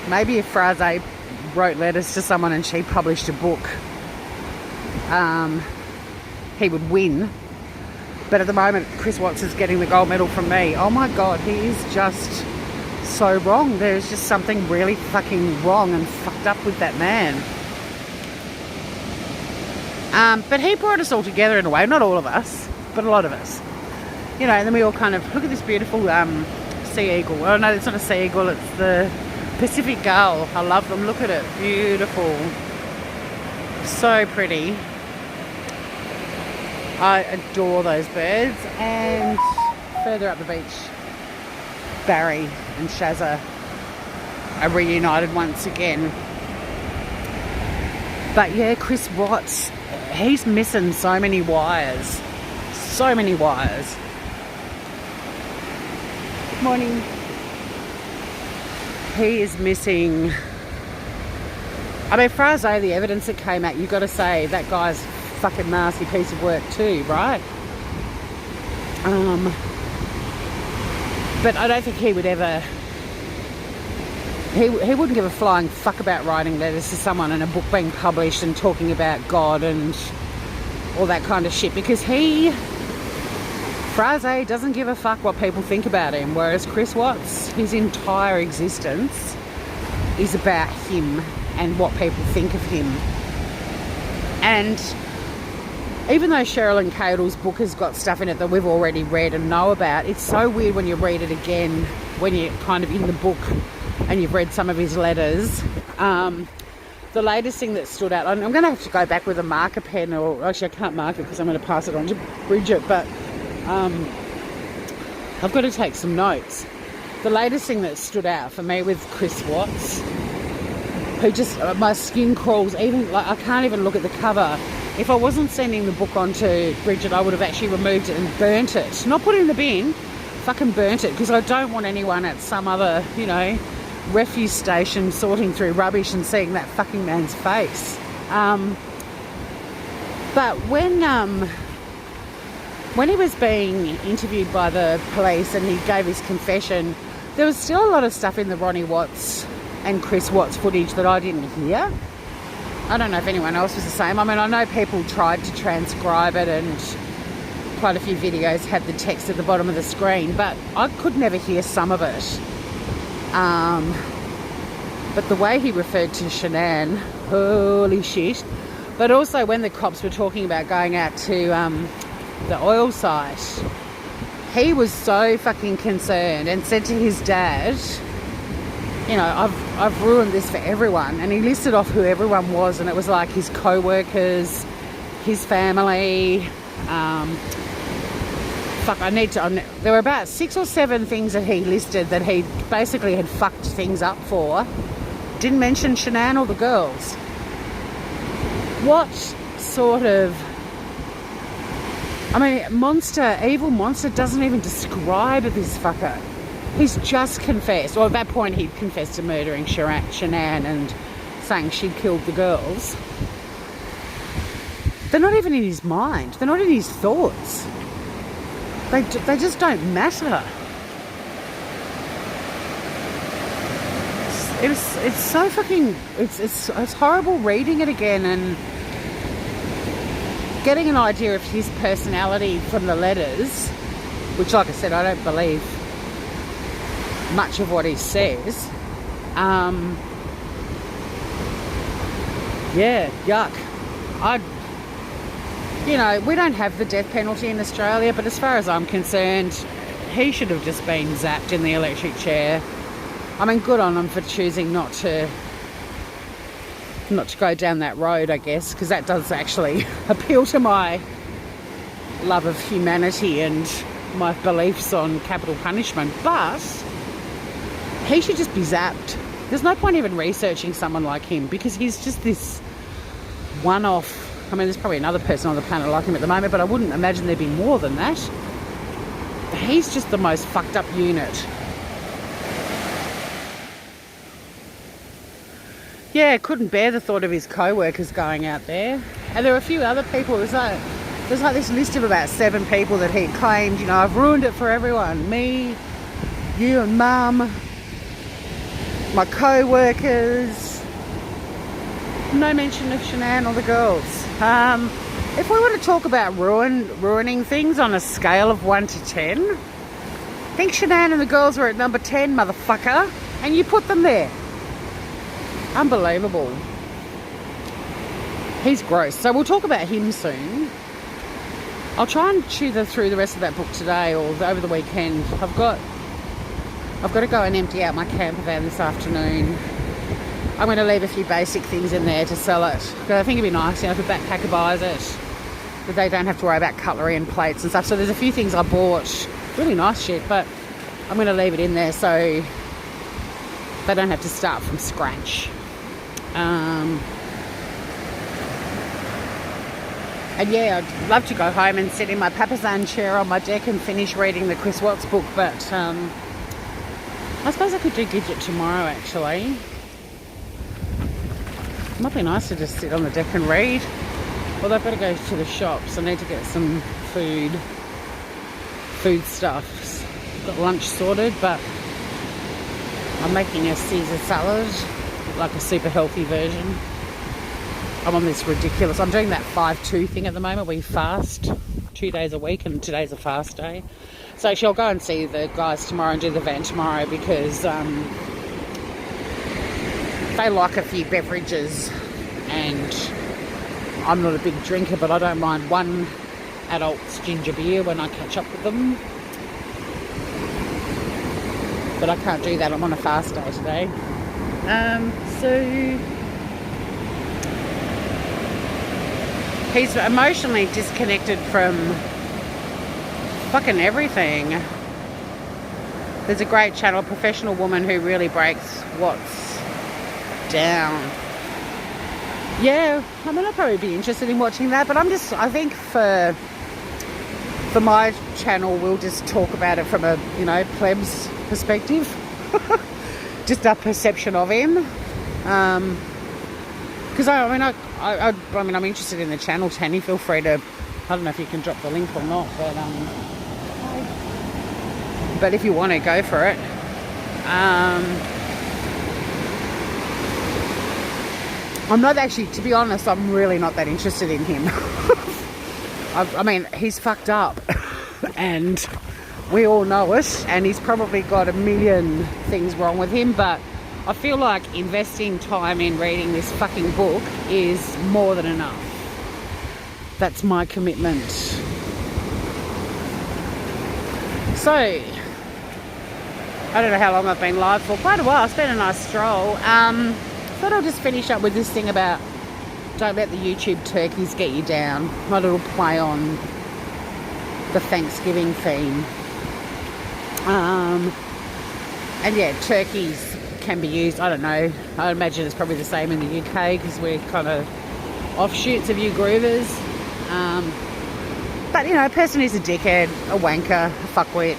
Frazé wrote letters to someone and she published a book, he would win. But at the moment, Chris Watts is getting the gold medal from me. Oh my God, he is just so wrong. There's just something really fucking wrong and fucked up with that man. But he brought us all together in a way. Not all of us, but a lot of us. You know, and then we all kind of, look at this beautiful sea eagle. Oh no, it's not a sea eagle, it's the Pacific gull. I love them. Look at it. Beautiful. So pretty. I adore those birds. And further up the beach, Barry and Shazza are reunited once again. But yeah, Chris Watts, he's missing so many wires. So many wires. Good morning. He is missing. I mean, Frazé, the evidence that came out, you've got to say that guy's a fucking nasty piece of work too, right? But I don't think he would ever. He wouldn't give a flying fuck about writing letters to someone and a book being published and talking about God and all that kind of shit, because Frazé doesn't give a fuck what people think about him, whereas Chris Watts, his entire existence is about him and what people think of him. And even though Sherilyn Cadle's book has got stuff in it that we've already read and know about, it's so weird when you read it again, when you're kind of in the book and you've read some of his letters. The latest thing that stood out, I'm going to have to go back with a marker pen, or actually I can't mark it because I'm going to pass it on to Bridget, but I've got to take some notes. The latest thing that stood out for me with Chris Watts, who just, my skin crawls, even like I can't even look at the cover. If I wasn't sending the book on to Bridget, I would have actually removed it and burnt it. Not put it in the bin, fucking burnt it, because I don't want anyone at some other, you know, refuse station sorting through rubbish and seeing that fucking man's face. But when he was being interviewed by the police and he gave his confession, there was still a lot of stuff in the Ronnie Watts and Chris Watts footage that I didn't hear. I don't know if anyone else was the same. I mean, I know people tried to transcribe it and quite a few videos had the text at the bottom of the screen, but I could never hear some of it. But the way he referred to Shanann, holy shit. But also when the cops were talking about going out to the oil site, he was so fucking concerned and said to his dad, you know, I've ruined this for everyone. And he listed off who everyone was, and it was like his co-workers, his family, there were about 6 or 7 things that he listed that he basically had fucked things up for. Didn't mention Shanann or the girls. What sort of... I mean, evil monster doesn't even describe this fucker. He's just confessed. Well, at that point he'd confessed to murdering Shanann and saying she'd killed the girls. They're not even in his mind. They're not in his thoughts. They just don't matter. It's so fucking... It's horrible reading it again and getting an idea of his personality from the letters, which, like I said, I don't believe much of what he says. Yeah, yuck. You know, we don't have the death penalty in Australia, but as far as I'm concerned, he should have just been zapped in the electric chair. I mean, good on him for choosing not to go down that road, I guess, because that does actually appeal to my love of humanity and my beliefs on capital punishment. But he should just be zapped. There's no point even researching someone like him, because he's just this one-off. I mean, there's probably another person on the planet like him at the moment, but I wouldn't imagine there'd be more than that. He's just the most fucked up unit. yeah, couldn't bear the thought of his co-workers going out there. And there were a few other people. There's like this list of about 7 people that he claimed, you know, I've ruined it for everyone. Me, you and Mum, my co-workers. No mention of Shanann or the girls. If we want to talk about ruining things on a scale of 1 to 10, I think Shanann and the girls were at number 10, motherfucker. And you put them there. Unbelievable. He's gross. So we'll talk about him soon. I'll try and chew through the rest of that book today or over the weekend. I've got to go and empty out my camper van this afternoon. I'm going to leave a few basic things in there to sell it. Because I think it'd be nice, you know, if a backpacker buys it, that they don't have to worry about cutlery and plates and stuff. So there's a few things I bought, really nice shit, but I'm going to leave it in there so they don't have to start from scratch. And yeah, I'd love to go home and sit in my Papazan chair on my deck and finish reading the Chris Watts book, but I suppose I could do Gidget tomorrow, actually. It might be nice to just sit on the deck and read. Although I've got to go to the shops. I need to get some food stuffs. Got lunch sorted, but I'm making a Caesar salad, like a super healthy version. I'm on this ridiculous, I'm doing that 5-2 thing at the moment. We fast 2 days a week and today's a fast day. So actually I'll go and see the guys tomorrow and do the van tomorrow because they like a few beverages and I'm not a big drinker, but I don't mind one adult's ginger beer when I catch up with them. But I can't do that, I'm on a fast day today. So he's emotionally disconnected from fucking everything. There's a great channel, Professional Woman, who really breaks what's down. Yeah, I mean, I'd probably be interested in watching that, but I think for my channel, we'll just talk about it from a, you know, plebs perspective. Just our perception of him. Because I'm interested in the channel, Tanny. Feel free to, I don't know if you can drop the link or not, but if you want to, go for it. I'm not actually, to be honest, I'm really not that interested in him. I mean, he's fucked up and we all know it, and he's probably got a million things wrong with him, but I feel like investing time in reading this fucking book is more than enough. That's my commitment. So, I don't know how long I've been live for. Quite a while. It's been a nice stroll. Thought I'll just finish up with this thing about don't let the YouTube turkeys get you down. My little play on the Thanksgiving theme. And yeah, turkeys can be used, I don't know, I imagine it's probably the same in the UK because we're kind of offshoots of you groovers. But you know, a person who's a dickhead, a wanker, a fuckwit,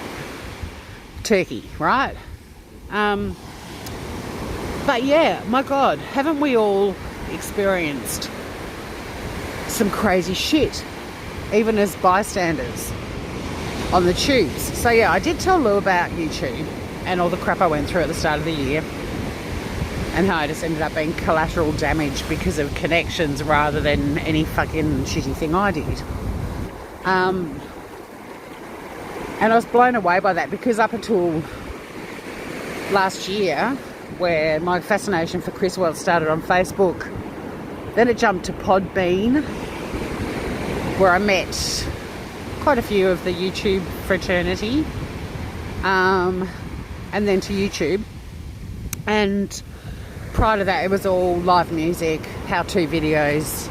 turkey, right? But yeah, my God, haven't we all experienced some crazy shit, even as bystanders on the tubes? So yeah, I did tell Lou about YouTube and all the crap I went through at the start of the year and how I just ended up being collateral damage because of connections rather than any fucking shitty thing I did. And I was blown away by that because up until last year, where my fascination for Chris Watts started on Facebook, then it jumped to Podbean, where I met quite a few of the YouTube fraternity, and then to YouTube. And prior to that, it was all live music, how-to videos,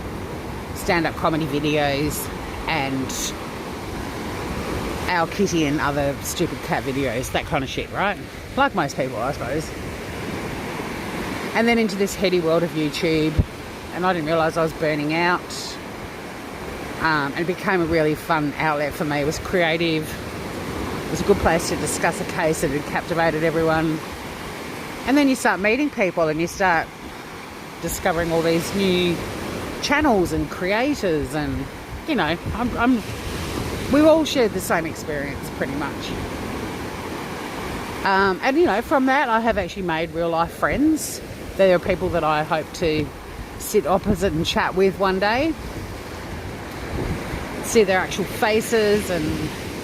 stand-up comedy videos, and our kitty and other stupid cat videos, that kind of shit, right? Like most people, I suppose. And then into this heady world of YouTube, and I didn't realise I was burning out. And it became a really fun outlet for me. It was creative. It was a good place to discuss a case that had captivated everyone. And then you start meeting people and you start discovering all these new channels and creators, and you know, we all shared the same experience pretty much. And you know, from that I have actually made real life friends. There are people that I hope to sit opposite and chat with one day, see their actual faces and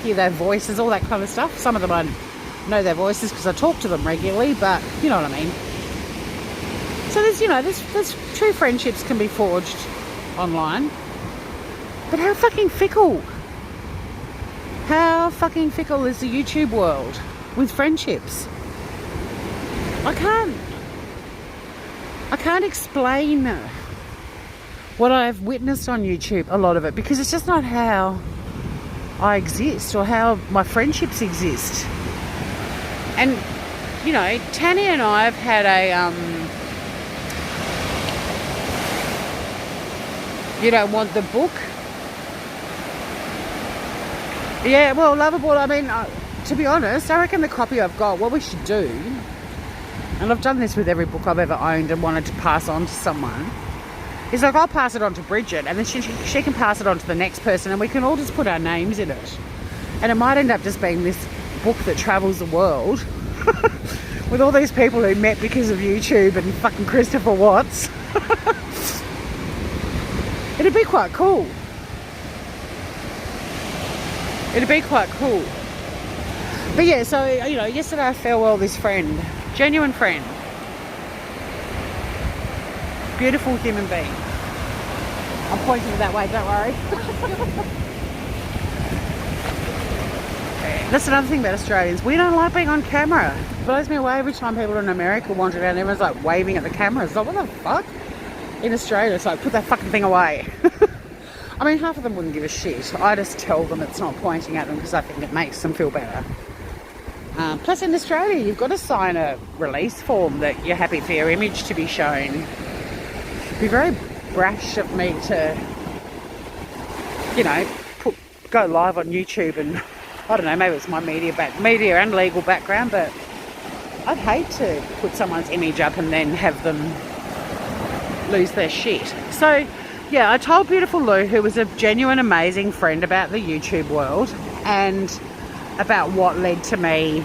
hear their voices, all that kind of stuff. Some of them I know their voices because I talk to them regularly, but you know what I mean. So there's, you know, there's true friendships can be forged online, but how fucking fickle is the YouTube world with friendships? I can't explain what I've witnessed on YouTube, a lot of it, because it's just not how I exist or how my friendships exist. And you know, Tanya and I have had a you don't want the book? Yeah, well, Loverboard, I mean, to be honest, I reckon the copy I've got, what we should do, and I've done this with every book I've ever owned and wanted to pass on to someone, is like I'll pass it on to Bridget, and then she can pass it on to the next person, and we can all just put our names in it. And it might end up just being this book that travels the world with all these people who met because of YouTube and fucking Christopher Watts. It'd be quite cool. It'd be quite cool. But yeah, so, you know, yesterday I farewell this friend. Genuine friend. Beautiful human being. I'm pointing that way, don't worry. That's another thing about Australians. We don't like being on camera. It blows me away every time people in America wander around and everyone's like waving at the camera. It's like, what the fuck? In Australia, it's like, put that fucking thing away. I mean, half of them wouldn't give a shit. I just tell them it's not pointing at them because I think it makes them feel better. Plus in Australia, you've got to sign a release form that you're happy for your image to be shown. It'd be very brash of me to, you know, go live on YouTube, and I don't know, maybe it's my media and legal background, but I'd hate to put someone's image up and then have them lose their shit. So yeah, I told beautiful Lou, who was a genuine amazing friend, about the YouTube world and about what led to me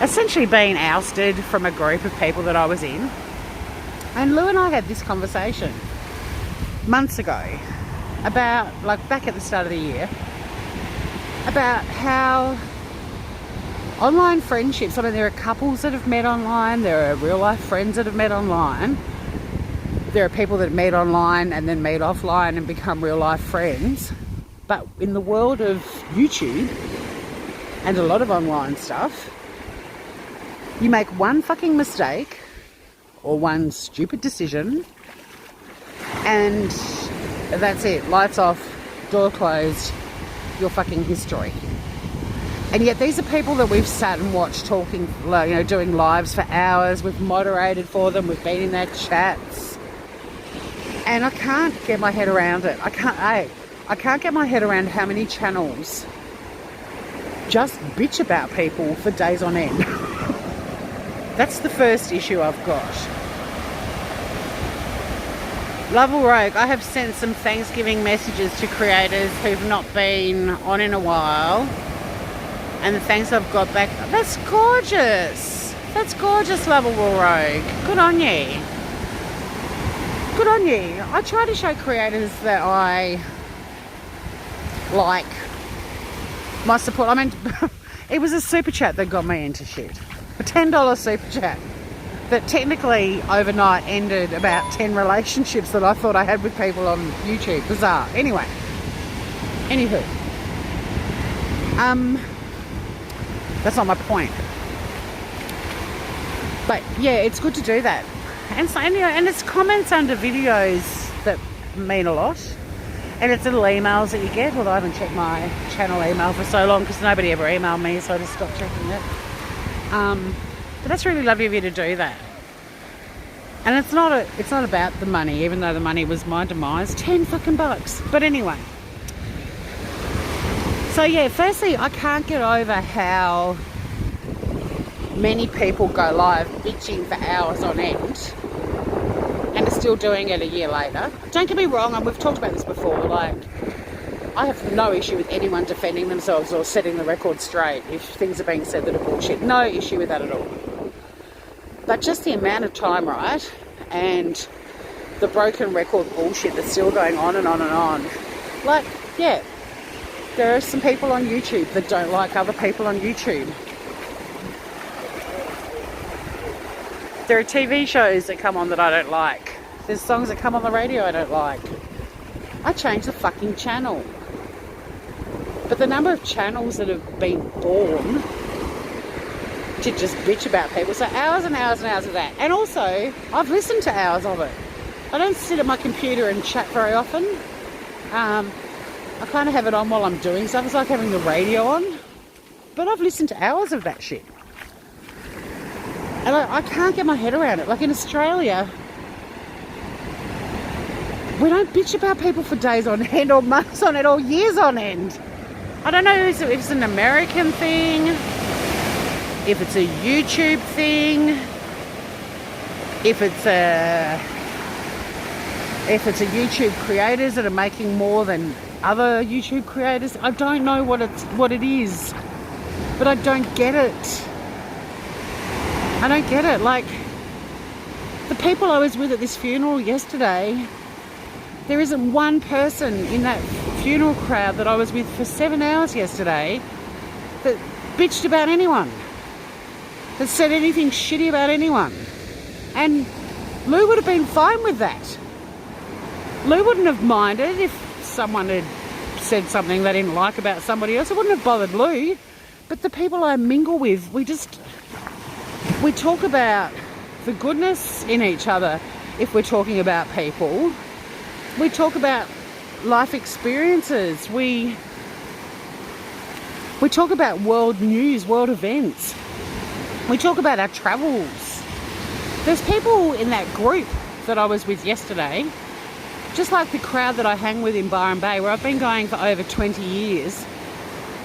essentially being ousted from a group of people that I was in. And Lou and I had this conversation months ago about, like, back at the start of the year, about how online friendships, I mean, there are couples that have met online, there are real life friends that have met online, there are people that meet online and then meet offline and become real life friends. But in the world of YouTube and a lot of online stuff, you make one fucking mistake or one stupid decision and that's it. Lights off, door closed, your fucking history. And yet these are people that we've sat and watched talking, you know, doing lives for hours. We've moderated for them. We've been in their chats. And I can't get my head around it. I can't get my head around how many channels just bitch about people for days on end. That's the first issue I've got. Lovell Rogue, I have sent some Thanksgiving messages to creators who've not been on in a while. And the thanks I've got back, that's gorgeous. That's gorgeous, Lovell Rogue. Good on you. Good on you. I try to show creators that I like my support. I mean, it was a super chat that got me into shit. A $10 super chat that technically overnight ended about 10 relationships that I thought I had with people on YouTube. Bizarre. Anyway. Anywho. That's not my point. But yeah, it's good to do that. And so, you know, and it's comments under videos that mean a lot. And it's little emails that you get. Although I haven't checked my channel email for so long because nobody ever emailed me, so I just stopped checking it. But that's really lovely of you to do that. And it's not about the money, even though the money was my demise. 10 fucking bucks. But anyway. So yeah, firstly, I can't get over how many people go live bitching for hours on end still doing it a year later. Don't get me wrong, and we've talked about this before, like, I have no issue with anyone defending themselves or setting the record straight if things are being said that are bullshit. No issue with that at all. But just the amount of time, right, and the broken record bullshit that's still going on and on and on. Like, yeah, there are some people on YouTube that don't like other people on YouTube. There are TV shows that come on that I don't like. There's songs that come on the radio I don't like. I change the fucking channel. But the number of channels that have been born to just bitch about people, so hours and hours and hours of that. And also, I've listened to hours of it. I don't sit at my computer and chat very often. I kind of have it on while I'm doing stuff. It's like having the radio on. But I've listened to hours of that shit. And I can't get my head around it. Like in Australia, we don't bitch about people for days on end or months on end or years on end. I don't know if it's an American thing, if it's a YouTube thing, if it's a YouTube creators that are making more than other YouTube creators. I don't know what it is, but I don't get it. I don't get it. Like, the people I was with at this funeral yesterday, there isn't one person in that funeral crowd that I was with for 7 hours yesterday that bitched about anyone, that said anything shitty about anyone. And Lou would have been fine with that. Lou wouldn't have minded if someone had said something they didn't like about somebody else. It wouldn't have bothered Lou. But the people I mingle with, we talk about the goodness in each other. If we're talking about people, we talk about life experiences. We talk about world news, world events. We talk about our travels. There's people in that group that I was with yesterday, just like the crowd that I hang with in Byron Bay, where I've been going for over 20 years.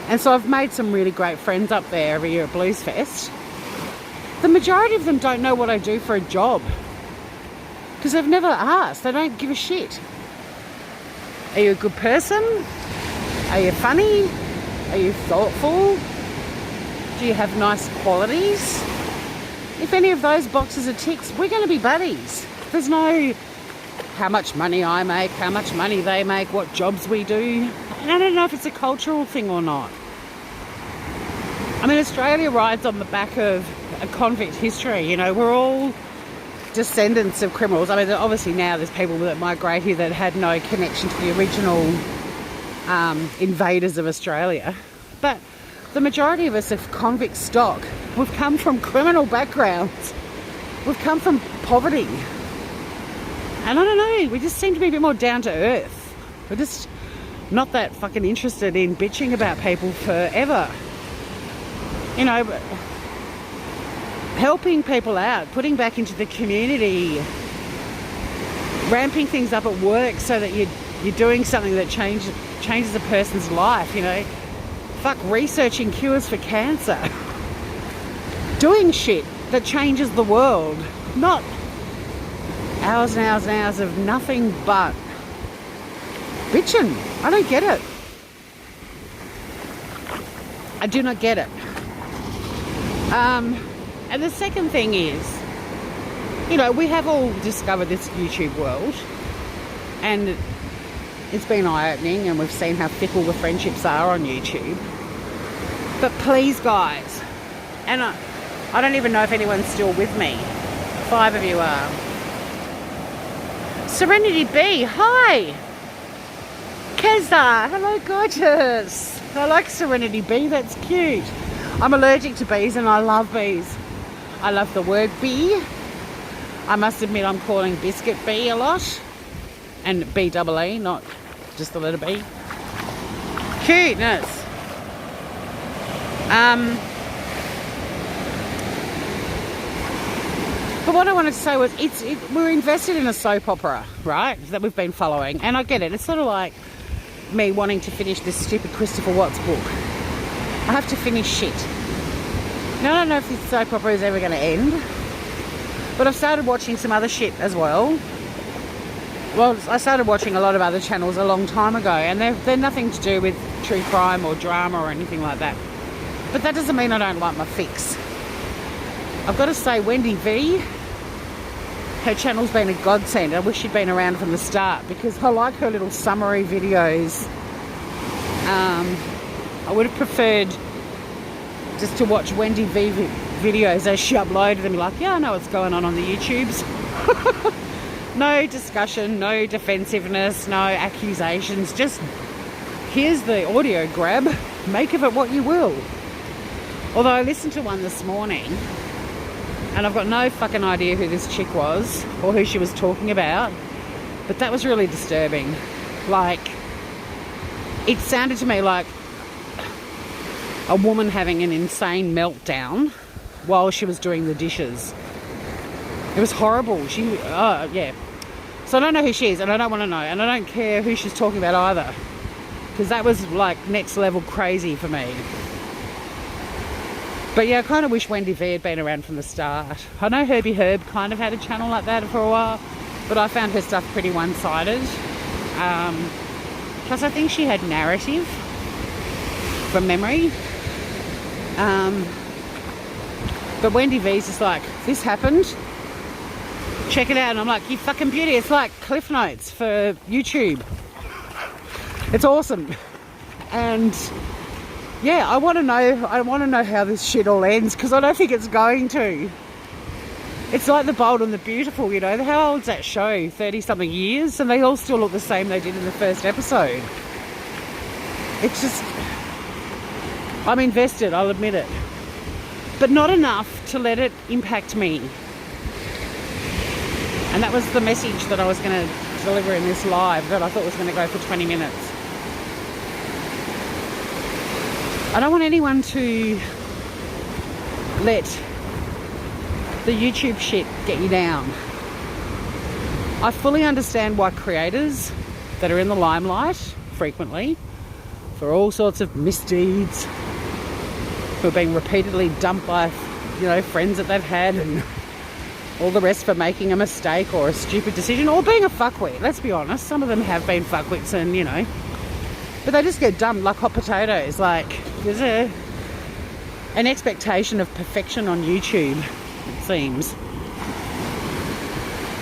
And so I've made some really great friends up there every year at Blues Fest. The majority of them don't know what I do for a job because they've never asked. They don't give a shit. Are you a good person? Are you funny? Are you thoughtful? Do you have nice qualities? If any of those boxes are ticks, we're going to be buddies. There's no how much money I make, how much money they make, what jobs we do. And I don't know if it's a cultural thing or not. I mean, Australia rides on the back of a convict history. You know, we're all descendants of criminals. I mean, obviously now there's people that migrate here that had no connection to the original invaders of Australia. But the majority of us are convict stock. We've come from criminal backgrounds. We've come from poverty. And I don't know, we just seem to be a bit more down to earth. We're just not that fucking interested in bitching about people forever. You know, but helping people out, putting back into the community, ramping things up at work so that you're doing something that changes a person's life, you know. Fuck researching cures for cancer. Doing shit that changes the world. Not hours and hours and hours of nothing but bitching. I don't get it. I do not get it. And the second thing is, you know, we have all discovered this YouTube world and it's been eye-opening and we've seen how fickle the friendships are on YouTube. But please, guys, and I don't even know if anyone's still with me. 5 of you are. Serenity B, hi! Keza, hello gorgeous. I like Serenity B, that's cute. I'm allergic to bees and I love bees. I love the word bee. I must admit I'm calling Biscuit bee a lot. And B-double-E, not just the letter B. Cuteness. But what I wanted to say was, we're invested in a soap opera, right, that we've been following. And I get it. It's sort of like me wanting to finish this stupid Christopher Watts book. I have to finish shit. Now, I don't know if this soap opera is ever going to end. But I've started watching some other shit as well. Well, I started watching a lot of other channels a long time ago, and they're nothing to do with true crime or drama or anything like that. But that doesn't mean I don't like my fix. I've got to say, Wendy V, her channel's been a godsend. I wish she'd been around from the start, because I like her little summary videos. I would have preferred just to watch Wendy V videos as she uploaded them. Like, yeah, I know what's going on the YouTubes. No discussion, no defensiveness, no accusations. Just, here's the audio grab. Make of it what you will. Although I listened to one this morning, and I've got no fucking idea who this chick was or who she was talking about, but that was really disturbing. Like, it sounded to me like a woman having an insane meltdown while she was doing the dishes. It was horrible. Yeah. So I don't know who she is, and I don't want to know, and I don't care who she's talking about either, because that was like next level crazy for me. But yeah, I kind of wish Wendy V had been around from the start. I know Herbie Herb kind of had a channel like that for a while, but I found her stuff pretty one-sided. Plus I think she had narrative from memory. But Wendy V's just like, this happened, check it out. And I'm like, you fucking beauty. It's like Cliff Notes for YouTube. It's awesome. And yeah, I want to know how this shit all ends, because I don't think it's going to. It's like The Bold and the Beautiful, you know. How old's that show? 30-something years, and they all still look the same they did in the first episode. It's just, I'm invested, I'll admit it. But not enough to let it impact me. And that was the message that I was going to deliver in this live, that I thought was going to go for 20 minutes. I don't want anyone to let the YouTube shit get you down. I fully understand why creators that are in the limelight frequently for all sorts of misdeeds, who are being repeatedly dumped by, you know, friends that they've had, and all the rest for making a mistake or a stupid decision or being a fuckwit. Let's be honest, some of them have been fuckwits, and you know, but they just get dumped like hot potatoes. Like, there's an expectation of perfection on YouTube, it seems.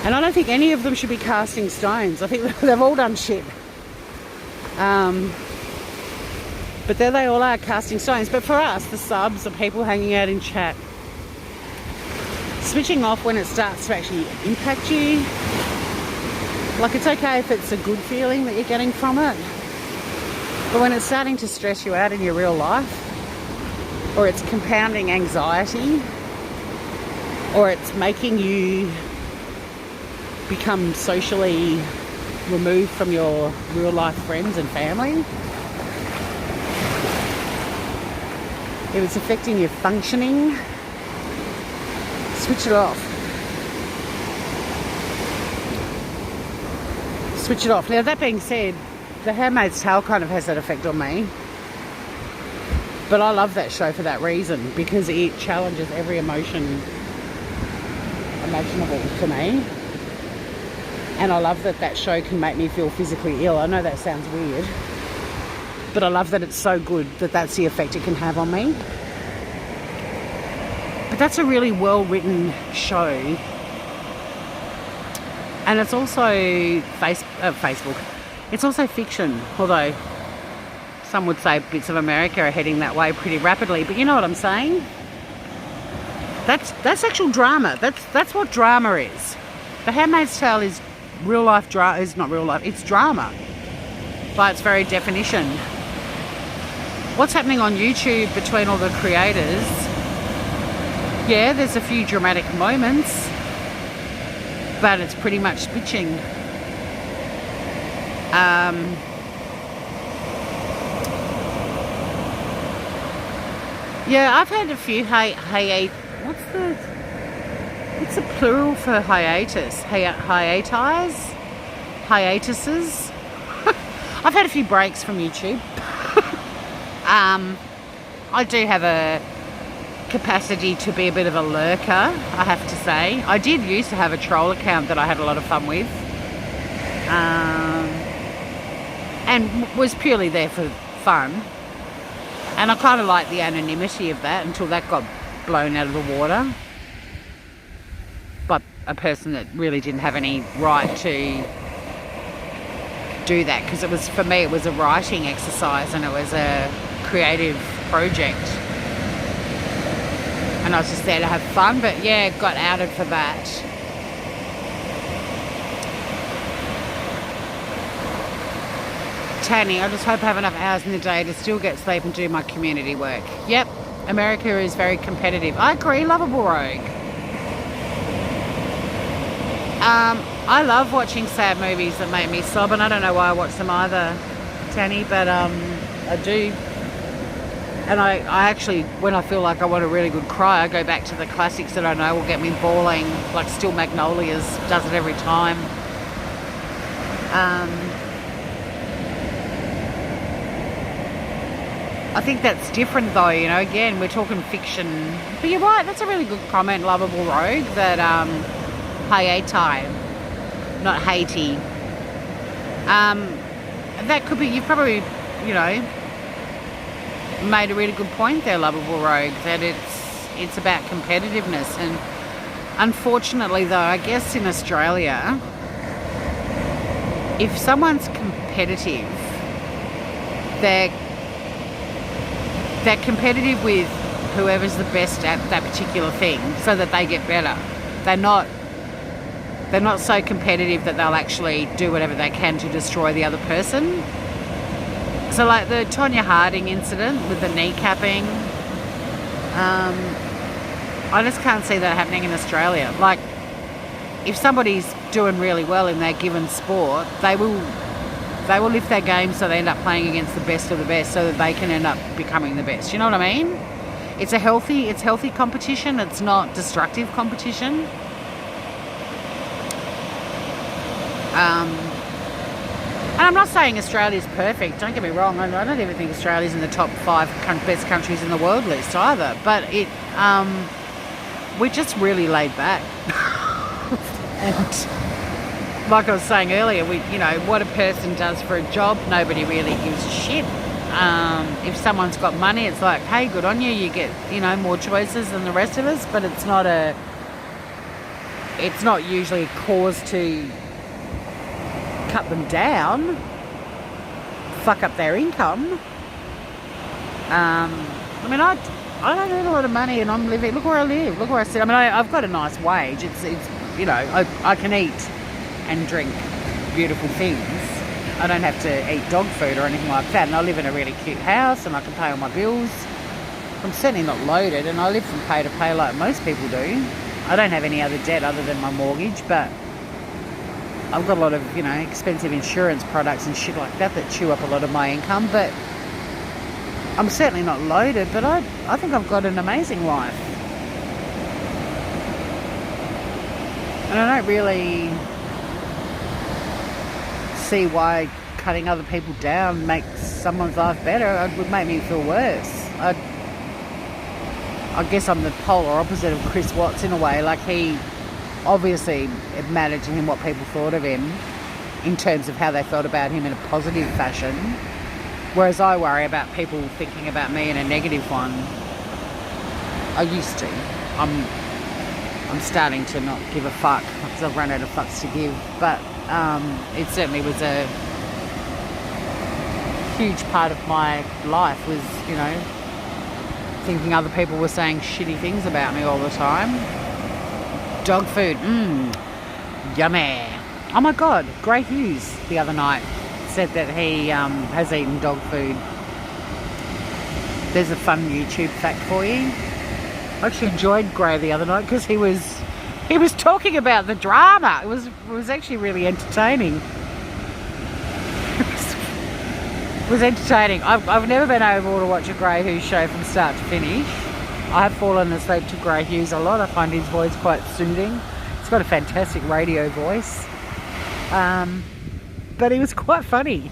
And I don't think any of them should be casting stones. I think they've all done shit. But there they all are, casting stones. But for us, the subs, the people hanging out in chat, switching off when it starts to actually impact you. Like, it's okay if it's a good feeling that you're getting from it. But when it's starting to stress you out in your real life, or it's compounding anxiety, or it's making you become socially removed from your real life friends and family, if it's affecting your functioning, switch it off. Switch it off. Now, that being said, The Handmaid's Tale kind of has that effect on me. But I love that show for that reason, because it challenges every emotion imaginable to me. And I love that that show can make me feel physically ill. I know that sounds weird, but I love that it's so good that that's the effect it can have on me. But that's a really well-written show. And it's also Facebook. It's also fiction, although some would say bits of America are heading that way pretty rapidly. But you know what I'm saying? That's actual drama. That's what drama is. The Handmaid's Tale is real life drama. It's not real life. It's drama by its very definition. What's happening on YouTube between all the creators? Yeah, there's a few dramatic moments, but it's pretty much bitching. Yeah, I've had a few what's the plural for hiatus? Hiatuses? I've had a few breaks from YouTube. I do have a capacity to be a bit of a lurker, I have to say. I did used to have a troll account that I had a lot of fun with. and was purely there for fun. And I kind of liked the anonymity of that until that got blown out of the water by a person that really didn't have any right to do that, because it was, for me, it was a writing exercise and it was a creative project, and I was just there to have fun. But yeah, got outed for that. Tanny, I just hope I have enough hours in the day to still get sleep and do my community work. Yep, America is very competitive. I agree, lovable rogue. I love watching sad movies that make me sob, and I don't know why I watch them either, Tanny, but I do. And I actually, when I feel like I want a really good cry, I go back to the classics that I know will get me bawling, like Still Magnolias does it every time. I think that's different though, you know, again, we're talking fiction. But you're right, that's a really good comment, lovable rogue, that Hayatai, not Haiti. That could be, you've probably, you know, made a really good point there, lovable rogue, that it's about competitiveness. And unfortunately though, I guess in Australia, if someone's competitive, they're competitive with whoever's the best at that particular thing so that they get better. They're not so competitive that they'll actually do whatever they can to destroy the other person. So like the Tonya Harding incident with the kneecapping, I just can't see that happening in Australia. Like, if somebody's doing really well in their given sport, they will lift their game so they end up playing against the best of the best so that they can end up becoming the best. You know what I mean? It's healthy competition. It's not destructive competition. And I'm not saying Australia's perfect, don't get me wrong. I don't even think Australia's in the top 5 best countries in the world list either. But we're just really laid back. And like I was saying earlier, what a person does for a job, nobody really gives a shit. If someone's got money, it's like, hey, good on you, you get, more choices than the rest of us, but it's not usually a cause to cut them down, fuck up their income. I don't earn a lot of money, and I'm living, look where I live, look where I sit. I've got a nice wage. It's I can eat and drink beautiful things. I don't have to eat dog food or anything like that, and I live in a really cute house and I can pay all my bills. I'm certainly not loaded, and I live from pay to pay like most people do. I don't have any other debt other than my mortgage, but I've got a lot of, expensive insurance products and shit like that chew up a lot of my income. But I'm certainly not loaded, but I think I've got an amazing life. And I don't really see why cutting other people down makes someone's life better. It would make me feel worse. I guess I'm the polar opposite of Chris Watts in a way. Like, he obviously, it mattered to him what people thought of him in terms of how they felt about him in a positive fashion, whereas I worry about people thinking about me in a negative one. I used to. I'm starting to not give a fuck because I've run out of fucks to give, but it certainly was a huge part of my life was, thinking other people were saying shitty things about me all the time. Dog food, yummy. Oh my God, Gray Hughes the other night said that he has eaten dog food. There's a fun YouTube fact for you. I actually enjoyed Gray the other night because he was talking about the drama. It was actually really entertaining. It was entertaining. I've never been able to watch a Gray Hughes show from start to finish. I have fallen asleep to Gray Hughes a lot. I find his voice quite soothing. He's got a fantastic radio voice. But he was quite funny.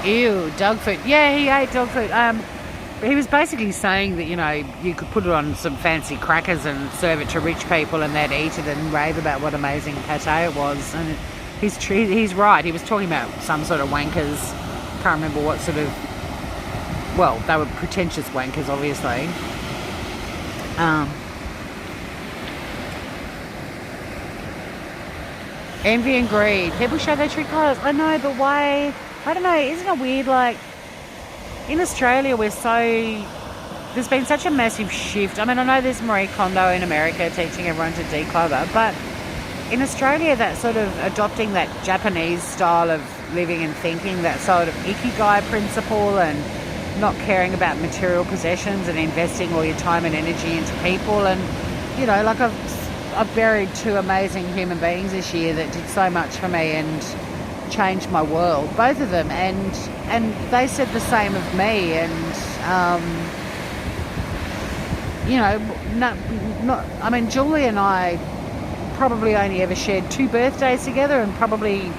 Ew, dog food. Yeah, he ate dog food. he was basically saying that, you know, you could put it on some fancy crackers and serve it to rich people and they'd eat it and rave about what amazing pate it was. And he's right. He was talking about some sort of wankers. Can't remember what sort of... Well, they were pretentious wankers, obviously. Envy and greed. People show their true colours. I know, but why? I don't know. Isn't it weird? Like, in Australia, there's been such a massive shift. I mean, I know there's Marie Kondo in America teaching everyone to declutter, but in Australia, that sort of adopting that Japanese style of living and thinking, that sort of ikigai principle and not caring about material possessions and investing all your time and energy into people. And, you know, like I've buried 2 amazing human beings this year that did so much for me and changed my world, both of them, and they said the same of me. And you know, I mean, Julie and I probably only ever shared 2 birthdays together, and probably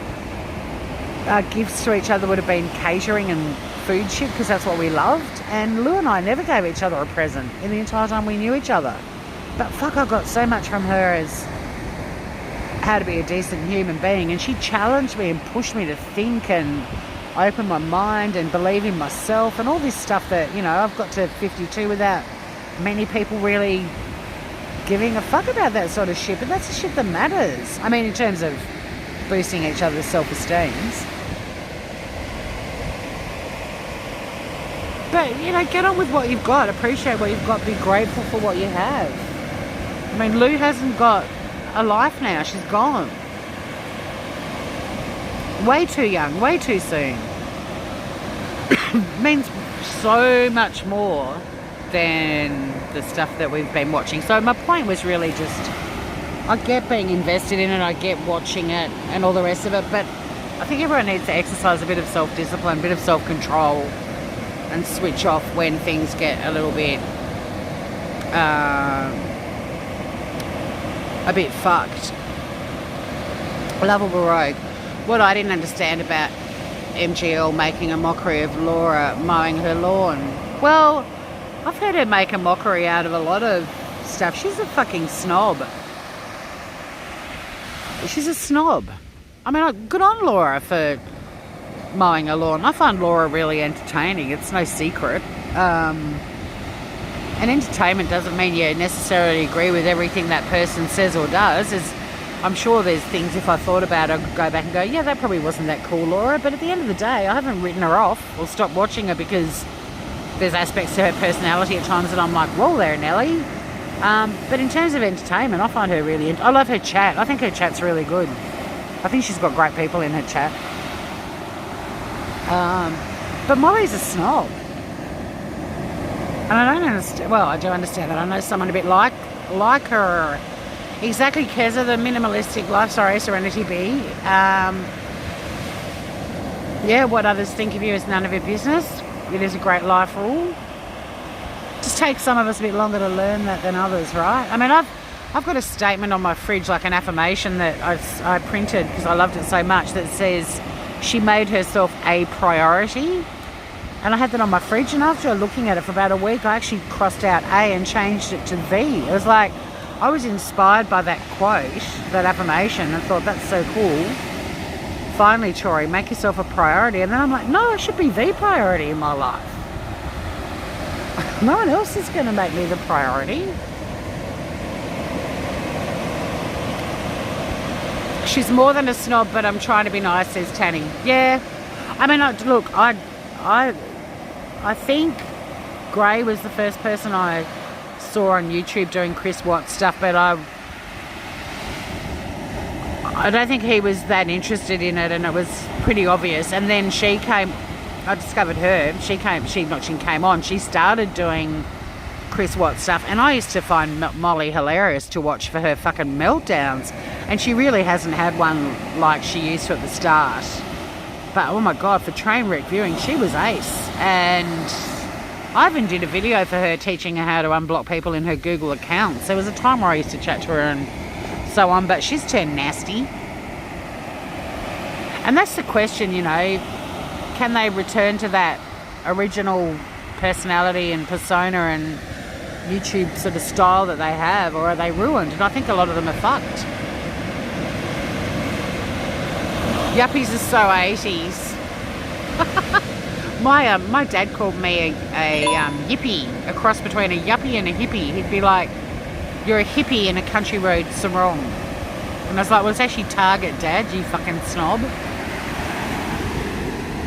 gifts to each other would have been catering and food shit, because that's what we loved. And Lou and I never gave each other a present in the entire time we knew each other. But fuck, I got so much from her as how to be a decent human being. And she challenged me and pushed me to think and open my mind and believe in myself and all this stuff that, you know, I've got to 52 without many people really giving a fuck about that sort of shit. But that's the shit that matters. I mean, in terms of boosting each other's self-esteems. But, you know, get on with what you've got. Appreciate what you've got. Be grateful for what you have. I mean, Lou hasn't got a life now. She's gone. Way too young. Way too soon. Means so much more than the stuff that we've been watching. So my point was really just, I get being invested in it. I get watching it and all the rest of it. But I think everyone needs to exercise a bit of self-discipline, a bit of self-control, and switch off when things get a little bit fucked. Lovable Rogue. What I didn't understand about MGL making a mockery of Laura mowing her lawn. Well, I've heard her make a mockery out of a lot of stuff. She's a fucking snob. She's a snob. I mean, good on Laura for mowing a lawn. I find Laura really entertaining. It's no secret. And entertainment doesn't mean you necessarily agree with everything that person says or does. I'm sure there's things, if I thought about it, I could go back and go, yeah, that probably wasn't that cool, Laura. But at the end of the day, I haven't written her off or stopped watching her because there's aspects to her personality at times that I'm like, whoa there, Nelly. But in terms of entertainment, I find her really... I love her chat. I think her chat's really good. I think she's got great people in her chat. But Molly's a snob. And I don't understand... Well, I do understand that. I know someone a bit like her. Exactly, Keza, the minimalistic life. Sorry, Serenity B. Yeah, what others think of you is none of your business. It is a great life rule. Just takes some of us a bit longer to learn that than others, right? I mean, I've got a statement on my fridge, like an affirmation that I printed because I loved it so much, that says she made herself a priority. And I had that on my fridge, and after looking at it for about a week, I actually crossed out A and changed it to V. It was like, I was inspired by that quote, that affirmation, and thought, that's so cool. Finally, Tori, make yourself a priority. And then I'm like, no, I should be the priority in my life. No one else is going to make me the priority. She's more than a snob, but I'm trying to be nice, says Tanny. Yeah. I mean, look, I think Gray was the first person I saw on YouTube doing Chris Watts stuff, but I don't think he was that interested in it, and it was pretty obvious. And then she came, I discovered her, she started doing Chris Watts stuff, and I used to find Molly hilarious to watch for her fucking meltdowns, and she really hasn't had one like she used to at the start. But oh my god, for train wreck viewing, she was ace. And I even did a video for her teaching her how to unblock people in her Google accounts. There was a time where I used to chat to her and so on, but she's turned nasty. And that's the question, you know, can they return to that original personality and persona and YouTube sort of style that they have, or are they ruined? And I think a lot of them are fucked. Yuppies are so 80s. My dad called me a yippie, a cross between a yuppie and a hippie. He'd be like, "You're a hippie in a country road sarong." And I was like, "Well, it's actually Target, Dad, you fucking snob."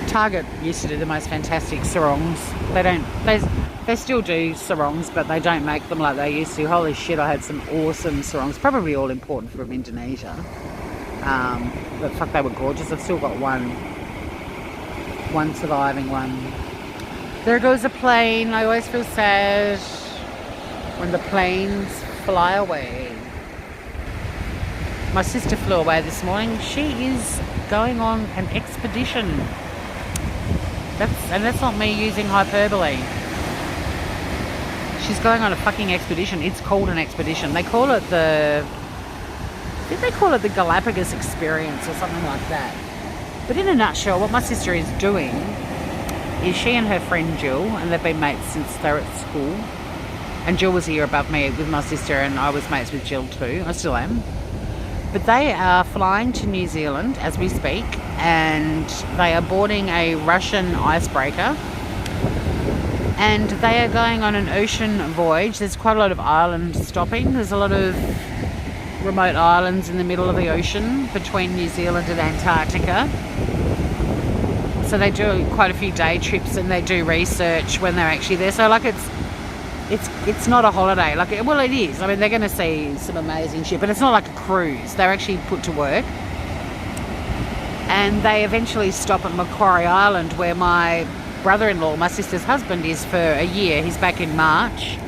Target used to do the most fantastic sarongs. They still do sarongs, but they don't make them like they used to. Holy shit, I had some awesome sarongs, probably all imported from Indonesia. But fuck, they were gorgeous. I've still got one surviving one. There goes a plane. I always feel sad when the planes fly away. My sister flew away this morning. She is going on an expedition. That's not me using hyperbole. She's going on a fucking expedition. It's called an expedition. They call it the Galapagos experience or something like that. But in a nutshell, what my sister is doing is she and her friend Jill, and they've been mates since they're at school. And Jill was a year above me with my sister, and I was mates with Jill too. I still am. But they are flying to New Zealand as we speak, and they are boarding a Russian icebreaker. And they are going on an ocean voyage. There's quite a lot of island stopping. There's a lot of remote islands in the middle of the ocean between New Zealand and Antarctica. So they do quite a few day trips, and they do research when they're actually there. So like it's not a holiday. Like, well, it is. I mean, they're going to see some amazing shit, but it's not like a cruise. They're actually put to work. And they eventually stop at Macquarie Island, where my brother-in-law, my sister's husband, is for a year. He's back in March.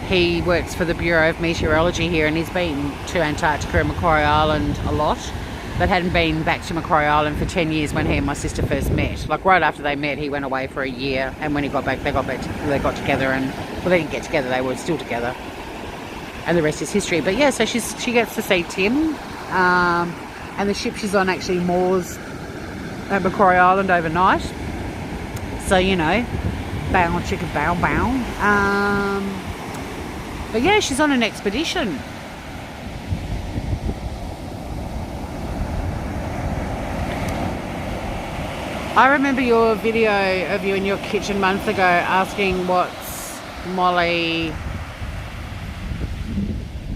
He works for the Bureau of Meteorology here, and he's been to Antarctica and Macquarie Island a lot, but hadn't been back to Macquarie Island for 10 years when he and my sister first met. Like, right after they met, he went away for a year, and when he got back, they got together, and, well, they didn't get together, they were still together, and the rest is history. But yeah, so she gets to see Tim, and the ship she's on actually moors at Macquarie Island overnight. So, you know, bow chicka bow bow. But yeah, she's on an expedition. I remember your video of you in your kitchen months ago asking what's Molly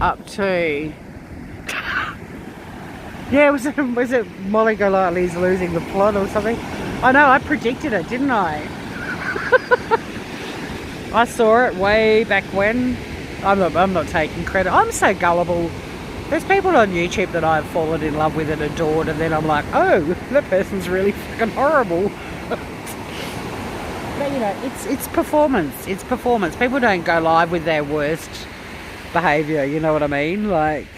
up to. Yeah, was it Molly Golightly's losing the plot or something? I know, I predicted it, didn't I? I saw it way back when. I'm not taking credit. I'm so gullible. There's people on YouTube that I've fallen in love with and adored, and then I'm like, oh, that person's really fucking horrible. But you know, it's performance. It's performance. People don't go live with their worst behaviour, you know what I mean? Like,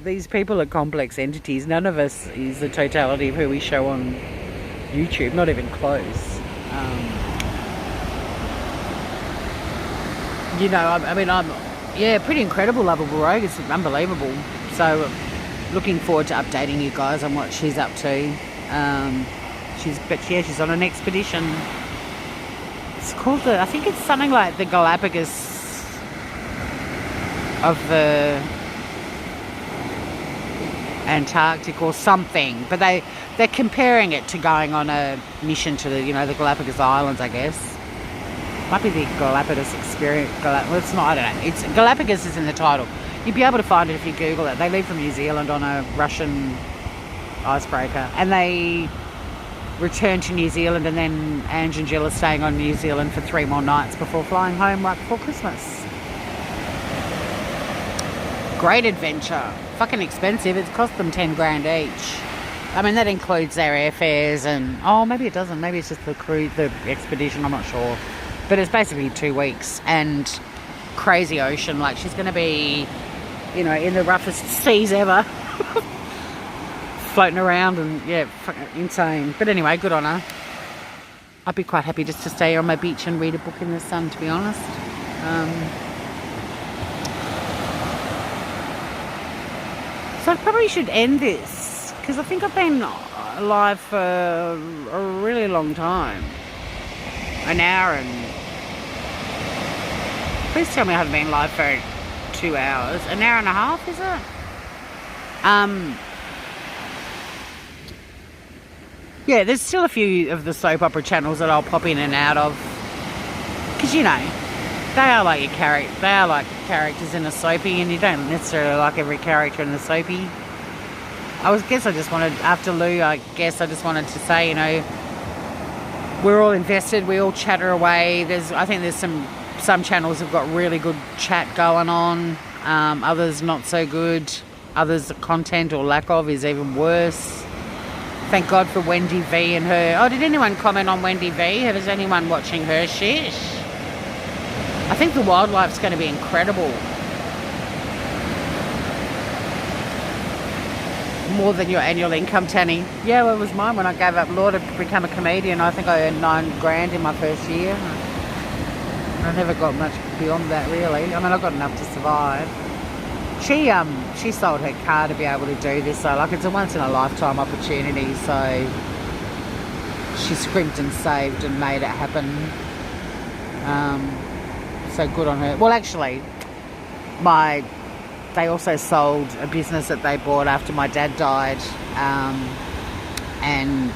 these people are complex entities. None of us is the totality of who we show on YouTube, not even close. You know, I mean, I'm pretty incredible, lovable rogue. It's unbelievable. So looking forward to updating you guys on what she's up to. She's on an expedition. It's called I think it's something like the Galapagos of the Antarctic or something, but they're comparing it to going on a mission to the Galapagos Islands, I guess. Might be the Galapagos experience. Well, it's not. I don't know. It's Galapagos is in the title. You'd be able to find it if you Google it. They leave from New Zealand on a Russian icebreaker, and they return to New Zealand, and then Ange and Jill are staying on New Zealand for 3 more nights before flying home right before Christmas. Great adventure. Fucking expensive. It's cost them 10 grand each. I mean, that includes their airfares and... Oh, maybe it doesn't. Maybe it's just the expedition. I'm not sure. But it's basically 2 weeks and crazy ocean. Like, she's going to be, in the roughest seas ever. Floating around and, yeah, fucking insane. But anyway, good on her. I'd be quite happy just to stay on my beach and read a book in the sun, to be honest. So I probably should end this, because I think I've been live for a really long time. An hour and Please tell me I haven't been live for 2 hours. An hour and a half, is it? Yeah, there's still a few of the soap opera channels that I'll pop in and out of. Because, you know, they are like your character. They are like characters in a soapy, and you don't necessarily like every character in the soapy. After Lou, I just wanted to say, you know, we're all invested. We all chatter away. I think there's some channels have got really good chat going on. Others not so good. Others, the content or lack of is even worse. Thank God for Wendy V and her. Oh, did anyone comment on Wendy V? Is anyone watching her shit? I think the wildlife's going to be incredible. More than your annual income, Tanny. Yeah, well, it was mine when I gave up law to become a comedian. I think I earned $9,000 in my first year. I never got much beyond that, really. I mean, I got enough to survive. She sold her car to be able to do this, so like it's a once in a lifetime opportunity. So she scrimped and saved and made it happen. So good on her. Well, actually, they also sold a business that they bought after my dad died, and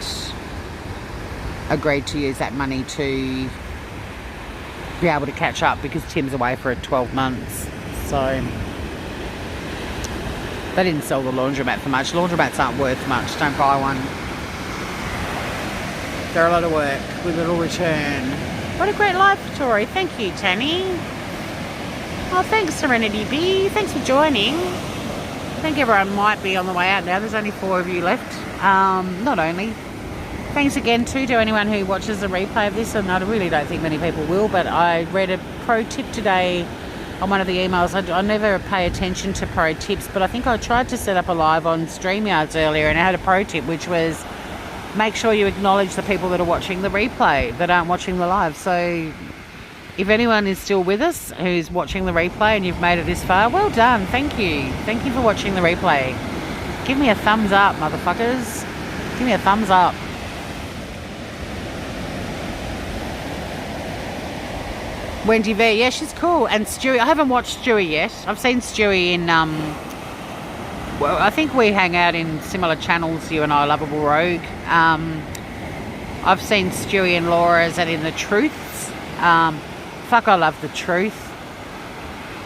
agreed to use that money to be able to catch up because Tim's away for 12 months. So they didn't sell the laundromat for much. Laundromats aren't worth much. Don't buy one. They're a lot of work with little return. What a great life, Tori. Thank you, Tanny. Oh, thanks, Serenity B. Thanks for joining. I think everyone might be on the way out now. There's only 4 of you left. Not only. Thanks again, too, to anyone who watches the replay of this. And I really don't think many people will, but I read a pro tip today on one of the emails. I never pay attention to pro tips, but I think I tried to set up a live on StreamYards earlier, and I had a pro tip, which was make sure you acknowledge the people that are watching the replay, that aren't watching the live. So if anyone is still with us who's watching the replay and you've made it this far, well done. Thank you. Thank you for watching the replay. Give me a thumbs up, motherfuckers. Give me a thumbs up. Wendy V, yeah, she's cool. And Stewie, I haven't watched Stewie yet. I've seen Stewie in, well, I think we hang out in similar channels, you and I, Lovable Rogue. I've seen Stewie and Laura's and in The Truths. Fuck, I love The Truth.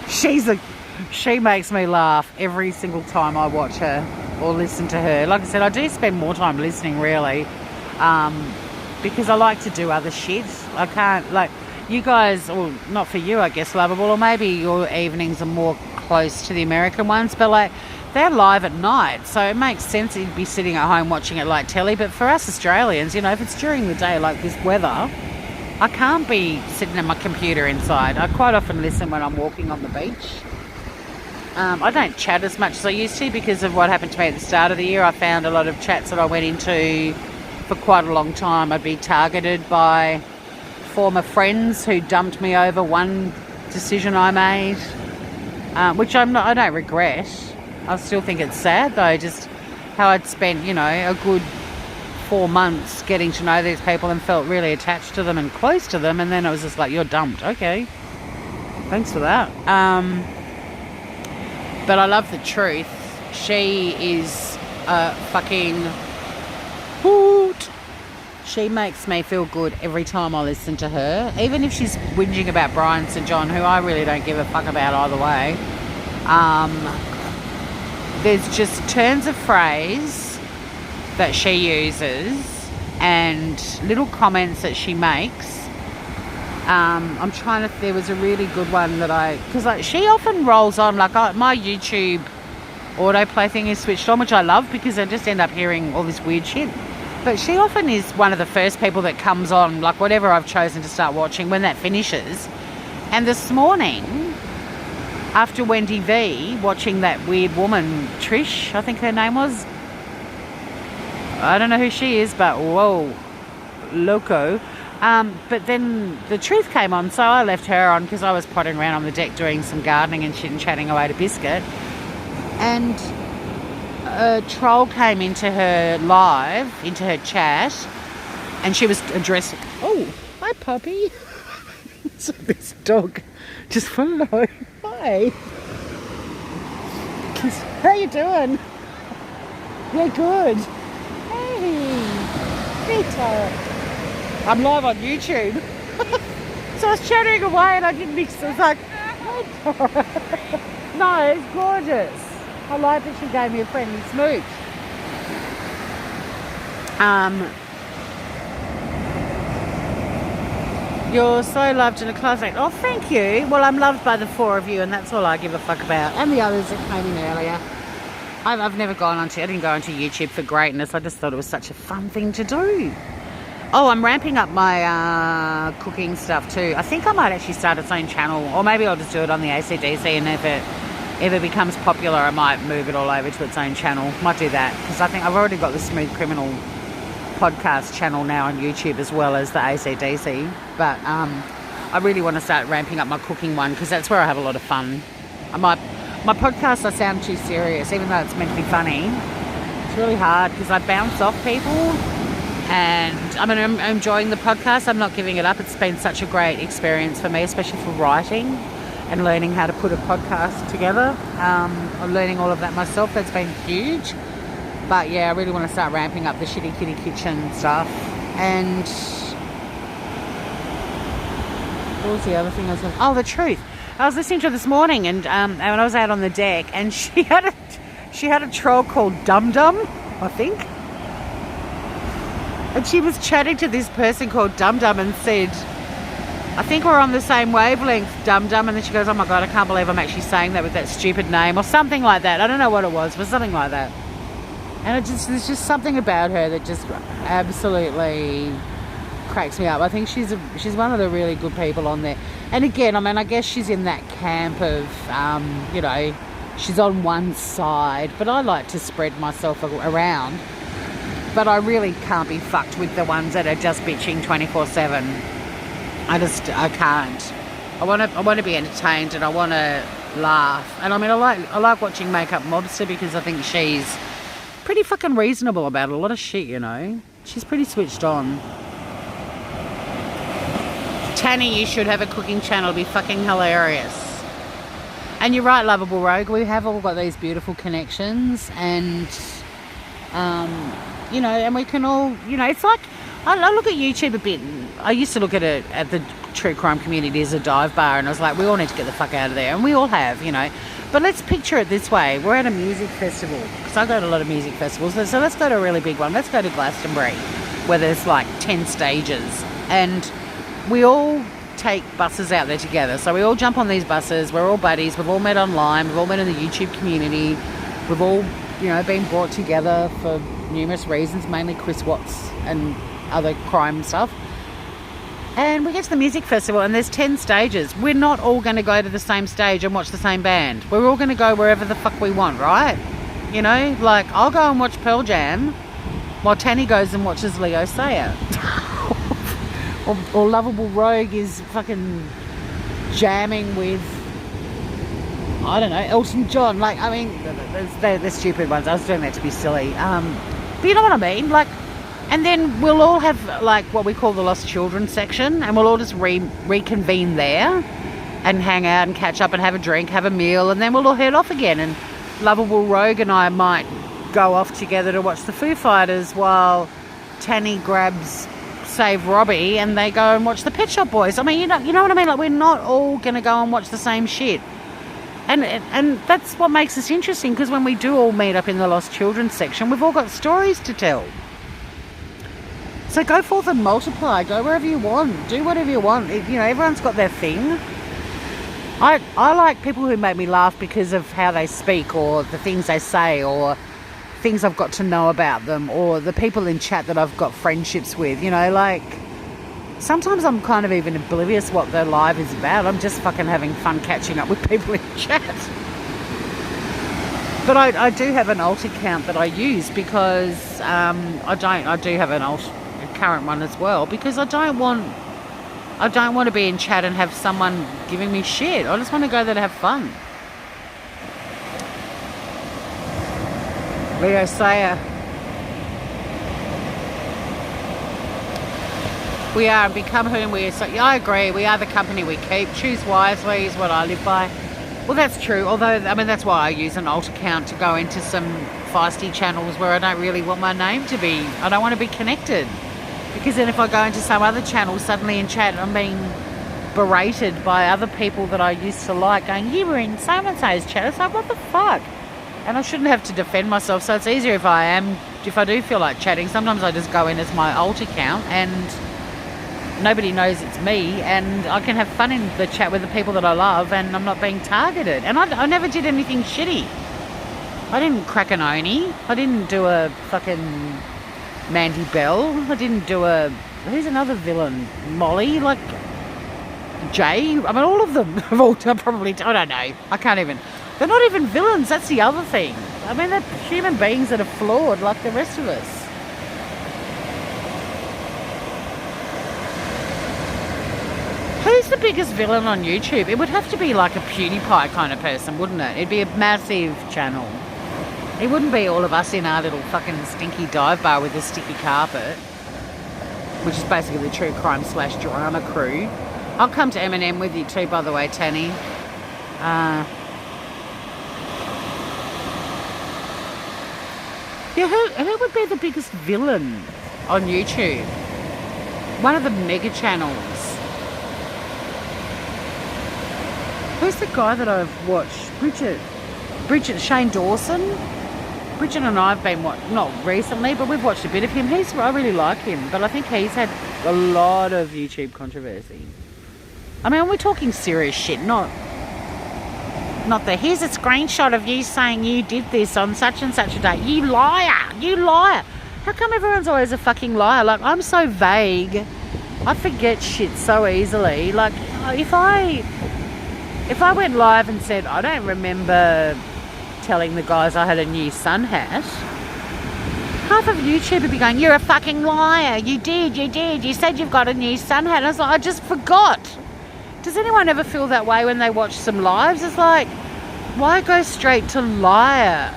She makes me laugh every single time I watch her or listen to her. Like I said, I do spend more time listening, really, because I like to do other shit. I can't, like, you guys, or not for you, I guess, Lovable, or maybe your evenings are more close to the American ones, but like they're live at night, so it makes sense you'd be sitting at home watching it like telly. But for us Australians, you know, if it's during the day like this weather, I can't be sitting at my computer inside. I quite often listen when I'm walking on the beach. I don't chat as much as I used to because of what happened to me at the start of the year. I found a lot of chats that I went into for quite a long time, I'd be targeted by former friends who dumped me over one decision I made, which I don't regret. I still think it's sad though, just how I'd spent, you know, a good 4 months getting to know these people and felt really attached to them and close to them, and then it was just like, you're dumped. Okay, thanks for that. But I love The Truth. She is a fucking hoot. She makes me feel good every time I listen to her, even if she's whinging about Brian St. John, who I really don't give a fuck about either way. There's just turns of phrase that she uses and little comments that she makes. I'm trying to, there was a really good one that because like, she often rolls on, like my YouTube autoplay thing is switched on, which I love because I just end up hearing all this weird shit. But she often is one of the first people that comes on, like whatever I've chosen to start watching, when that finishes. And this morning, after Wendy V, watching that weird woman, Trish, I think her name was. I don't know who she is, but whoa, loco. But then The Truth came on, so I left her on because I was pottering around on the deck doing some gardening and shit and chatting away to Biscuit. And a troll came into her live, into her chat, and she was addressing... Oh, hi, puppy. So this dog just follow. Hi. How you doing? Yeah, good. Hey. Hey, Tara. I'm live on YouTube. So I was chatting away and I didn't mix. I was like, hey, Tara. No, it's gorgeous. I like that she gave me a friendly smooch. You're so loved in a classmate. Oh, thank you. Well, I'm loved by the 4 of you, and that's all I give a fuck about. And the others that came in earlier. I've never gone onto. I didn't go onto YouTube for greatness. I just thought it was such a fun thing to do. Oh, I'm ramping up my cooking stuff too. I think I might actually start its own channel, or maybe I'll just do it on the ACDC, and if it becomes popular, I might move it all over to its own channel. Might do that, because I think I've already got the Smooth Criminal podcast channel now on YouTube as well as the ACDC. But I really want to start ramping up my cooking one, because that's where I have a lot of fun. My podcast, I sound too serious, even though it's meant to be funny. It's really hard because I bounce off people, and I'm enjoying the podcast. I'm not giving it up. It's been such a great experience for me, especially for writing and learning how to put a podcast together. I'm learning all of that myself. That's been huge. But yeah, I really want to start ramping up the Shitty Kitty Kitchen stuff. And what was the other thing I was going to... Oh, the truth. I was listening to her this morning, and when I was out on the deck, and she had a troll called Dum Dum, I think. And she was chatting to this person called Dum Dum and said, I think we're on the same wavelength, Dum Dum. And then she goes, oh my God, I can't believe I'm actually saying that with that stupid name, or something like that. I don't know what it was, but something like that. And there's just something about her that just absolutely cracks me up. I think she's one of the really good people on there. And again, I mean, I guess she's in that camp of, she's on one side, but I like to spread myself around. But I really can't be fucked with the ones that are just bitching 24/7. I can't. I want to be entertained, and I want to laugh. And I mean, I like watching Makeup Mobster, because I think she's pretty fucking reasonable about a lot of shit, you know. She's pretty switched on. Tanny, you should have a cooking channel. It'll be fucking hilarious. And you're right, Lovable Rogue. We have all got these beautiful connections, and and we can all, it's like, I look at YouTube a bit. I used to look at it at the true crime community as a dive bar, and I was like, we all need to get the fuck out of there, and we all have, But let's picture it this way. We're at a music festival, because I go to a lot of music festivals. So let's go to a really big one. Let's go to Glastonbury, where there's like 10 stages, and we all take buses out there together. So we all jump on these buses. We're all buddies. We've all met online. We've all met in the YouTube community. We've all, been brought together for numerous reasons, mainly Chris Watts and other crime stuff. And we get to the music festival, and there's 10 stages. We're not all going to go to the same stage and watch the same band. We're all going to go wherever the fuck we want, right? Like, I'll go and watch Pearl Jam while Tanny goes and watches Leo Sayer. or Lovable Rogue is fucking jamming with, I don't know, Elton John. Like, I mean, they're stupid ones. I was doing that to be silly. But you know what I mean? Like, and then we'll all have, like, what we call the Lost Children section, and we'll all just reconvene there and hang out and catch up and have a drink, have a meal, and then we'll all head off again. And Lovable Rogue and I might go off together to watch the Foo Fighters while Tanny grabs Save Robbie and they go and watch the Pet Shop Boys. I mean, you know what I mean? Like, we're not all going to go and watch the same shit. And that's what makes us interesting, because when we do all meet up in the Lost Children section, we've all got stories to tell. So go forth and multiply. Go wherever you want. Do whatever you want. Everyone's got their thing. I like people who make me laugh because of how they speak, or the things they say, or things I've got to know about them, or the people in chat that I've got friendships with. Like, sometimes I'm kind of even oblivious what their life is about. I'm just fucking having fun catching up with people in chat. But I do have an alt account that I use, because I do have a current one as well, because I don't want to be in chat and have someone giving me shit. I just want to go there to have fun. Leo Sayer. We are and become whom we are. So yeah, I agree. We are the company we keep. Choose wisely is what I live by. Well, that's true. Although, I mean, that's why I use an alt account to go into some feisty channels where I don't really want my name to be. I don't want to be connected. Because then if I go into some other channel, suddenly in chat, I'm being berated by other people that I used to like, going, you were in so-and-so's chat. It's like, what the fuck? And I shouldn't have to defend myself. So it's easier if I do feel like chatting. Sometimes I just go in as my alt account and nobody knows it's me, and I can have fun in the chat with the people that I love, and I'm not being targeted. And I never did anything shitty. I didn't crack an Oni. I didn't do a fucking Mandy Bell. I didn't do who's another villain? Molly? Like, Jay? I mean, all of them have all done probably, I don't know. I can't even. They're not even villains. That's the other thing. I mean, they're human beings that are flawed like the rest of us. Who's the biggest villain on YouTube? It would have to be like a PewDiePie kind of person, wouldn't it? It'd be a massive channel. It wouldn't be all of us in our little fucking stinky dive bar with a sticky carpet, which is basically the true crime / drama crew. I'll come to Eminem with you too, by the way, Tanny. Yeah, who would be the biggest villain on YouTube? One of the mega channels. Who's the guy that I've watched? Bridget, Shane Dawson. Bridget and I have been not recently, but we've watched a bit of him. I really like him, but I think he's had a lot of YouTube controversy. I mean, we're talking serious shit, not here's a screenshot of you saying you did this on such and such a day. You liar! You liar! How come everyone's always a fucking liar? Like, I'm so vague. I forget shit so easily. Like, if I went live and said, I don't remember telling the guys I had a new sun hat, half of YouTube would be going, you're a fucking liar. You did. You said you've got a new sun hat. And I was like, I just forgot. Does anyone ever feel that way when they watch some lives? It's like, why go straight to liar?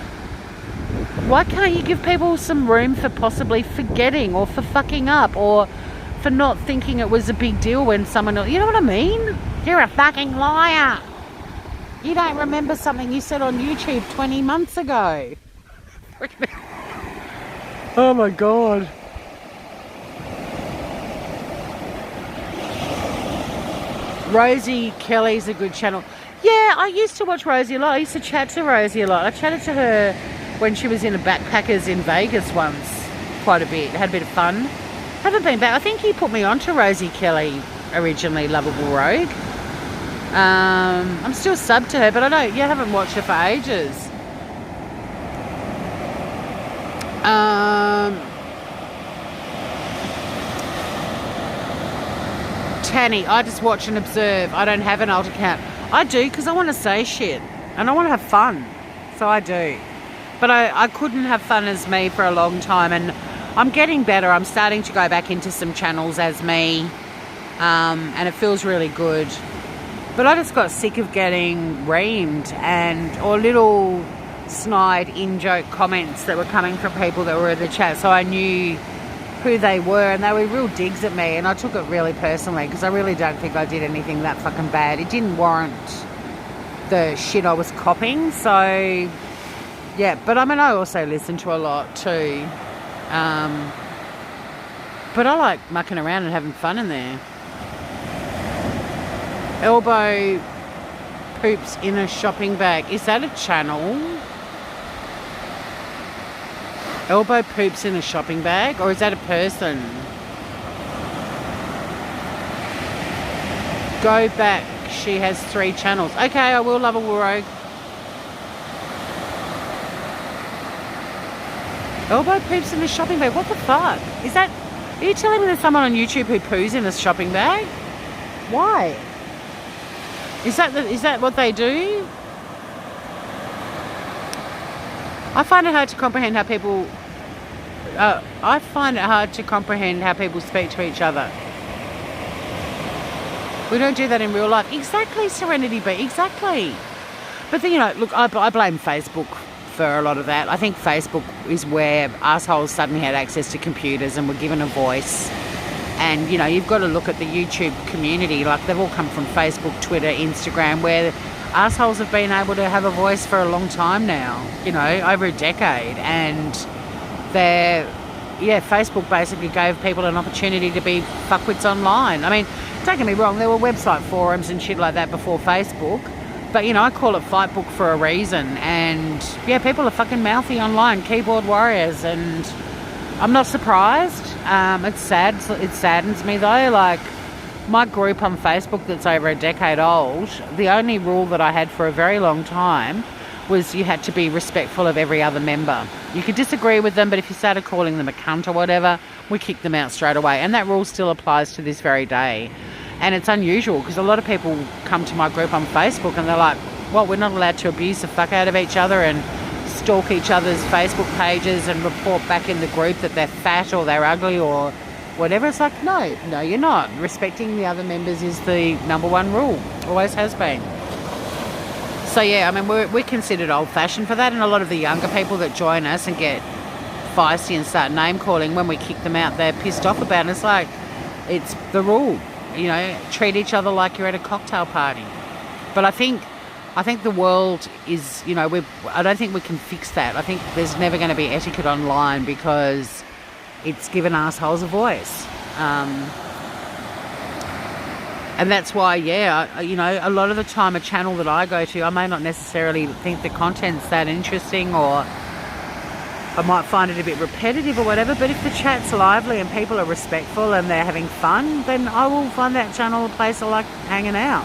Why can't you give people some room for possibly forgetting or for fucking up or for not thinking it was a big deal when someone else, you know what I mean? You're a fucking liar. You don't remember something you said on YouTube 20 months ago. Oh my God. Rosie Kelly's a good channel. Yeah, I used to watch Rosie a lot. I used to chat to Rosie a lot. I chatted to her when she was in a backpackers in Vegas once, quite a bit. Had a bit of fun. Haven't been back. I think he put me on to Rosie Kelly originally, Lovable Rogue. I'm still subbed to her, but you haven't watched her for ages. Tanny, I just watch and observe. I don't have an alt account. I do because I want to say shit and I want to have fun. So I do. But I couldn't have fun as me for a long time, and I'm getting better. I'm starting to go back into some channels as me, and it feels really good. But I just got sick of getting reamed or little snide in-joke comments that were coming from people that were in the chat. So I knew who they were, and they were real digs at me, and I took it really personally because I really don't think I did anything that fucking bad. It didn't warrant the shit I was copying. So yeah, but I mean, I also listen to a lot too. But I like mucking around and having fun in there. Elbow poops in a shopping bag. Is that a channel? Elbow poops in a shopping bag? Or is that a person? Go back. She has 3 channels. Okay, I will, Lovable Rogue. Elbow poops in a shopping bag? What the fuck? Are you telling me there's someone on YouTube who poos in a shopping bag? Why? Is that what they do? I find it hard to comprehend how people speak to each other. We don't do that in real life. Exactly, Serenity B. Exactly. But then, look, I blame Facebook for a lot of that. I think Facebook is where assholes suddenly had access to computers and were given a voice. And, you know, you've got to look at the YouTube community. Like, they've all come from Facebook, Twitter, Instagram, where assholes have been able to have a voice for a long time now, you know, over a decade. And Facebook basically gave people an opportunity to be fuckwits online. I mean, don't get me wrong, there were website forums and shit like that before Facebook. But, you know, I call it Fight Book for a reason. And, yeah, people are fucking mouthy online, keyboard warriors. And I'm not surprised. It's sad. It saddens me, though. Like, my group on Facebook that's over a decade old, the only rule that I had for a very long time was you had to be respectful of every other member. You could disagree with them, but if you started calling them a cunt or whatever, we kicked them out straight away. And that rule still applies to this very day. And it's unusual because a lot of people come to my group on Facebook and they're like, well, we're not allowed to abuse the fuck out of each other and stalk each other's Facebook pages and report back in the group that they're fat or they're ugly or whatever. It's like, no, you're not. Respecting the other members is the number one rule. Always has been. So, yeah, I mean, we're considered old-fashioned for that. And a lot of the younger people that join us and get feisty and start name-calling, when we kick them out, they're pissed off about it. It's like, it's the rule. You know, treat each other like you're at a cocktail party. But I think the world is, you know, I don't think we can fix that. I think there's never going to be etiquette online because it's given assholes a voice. And that's why, you know, a lot of the time a channel that I go to, I may not necessarily think the content's that interesting, or I might find it a bit repetitive or whatever, but if the chat's lively and people are respectful and they're having fun, then I will find that channel a place I like hanging out.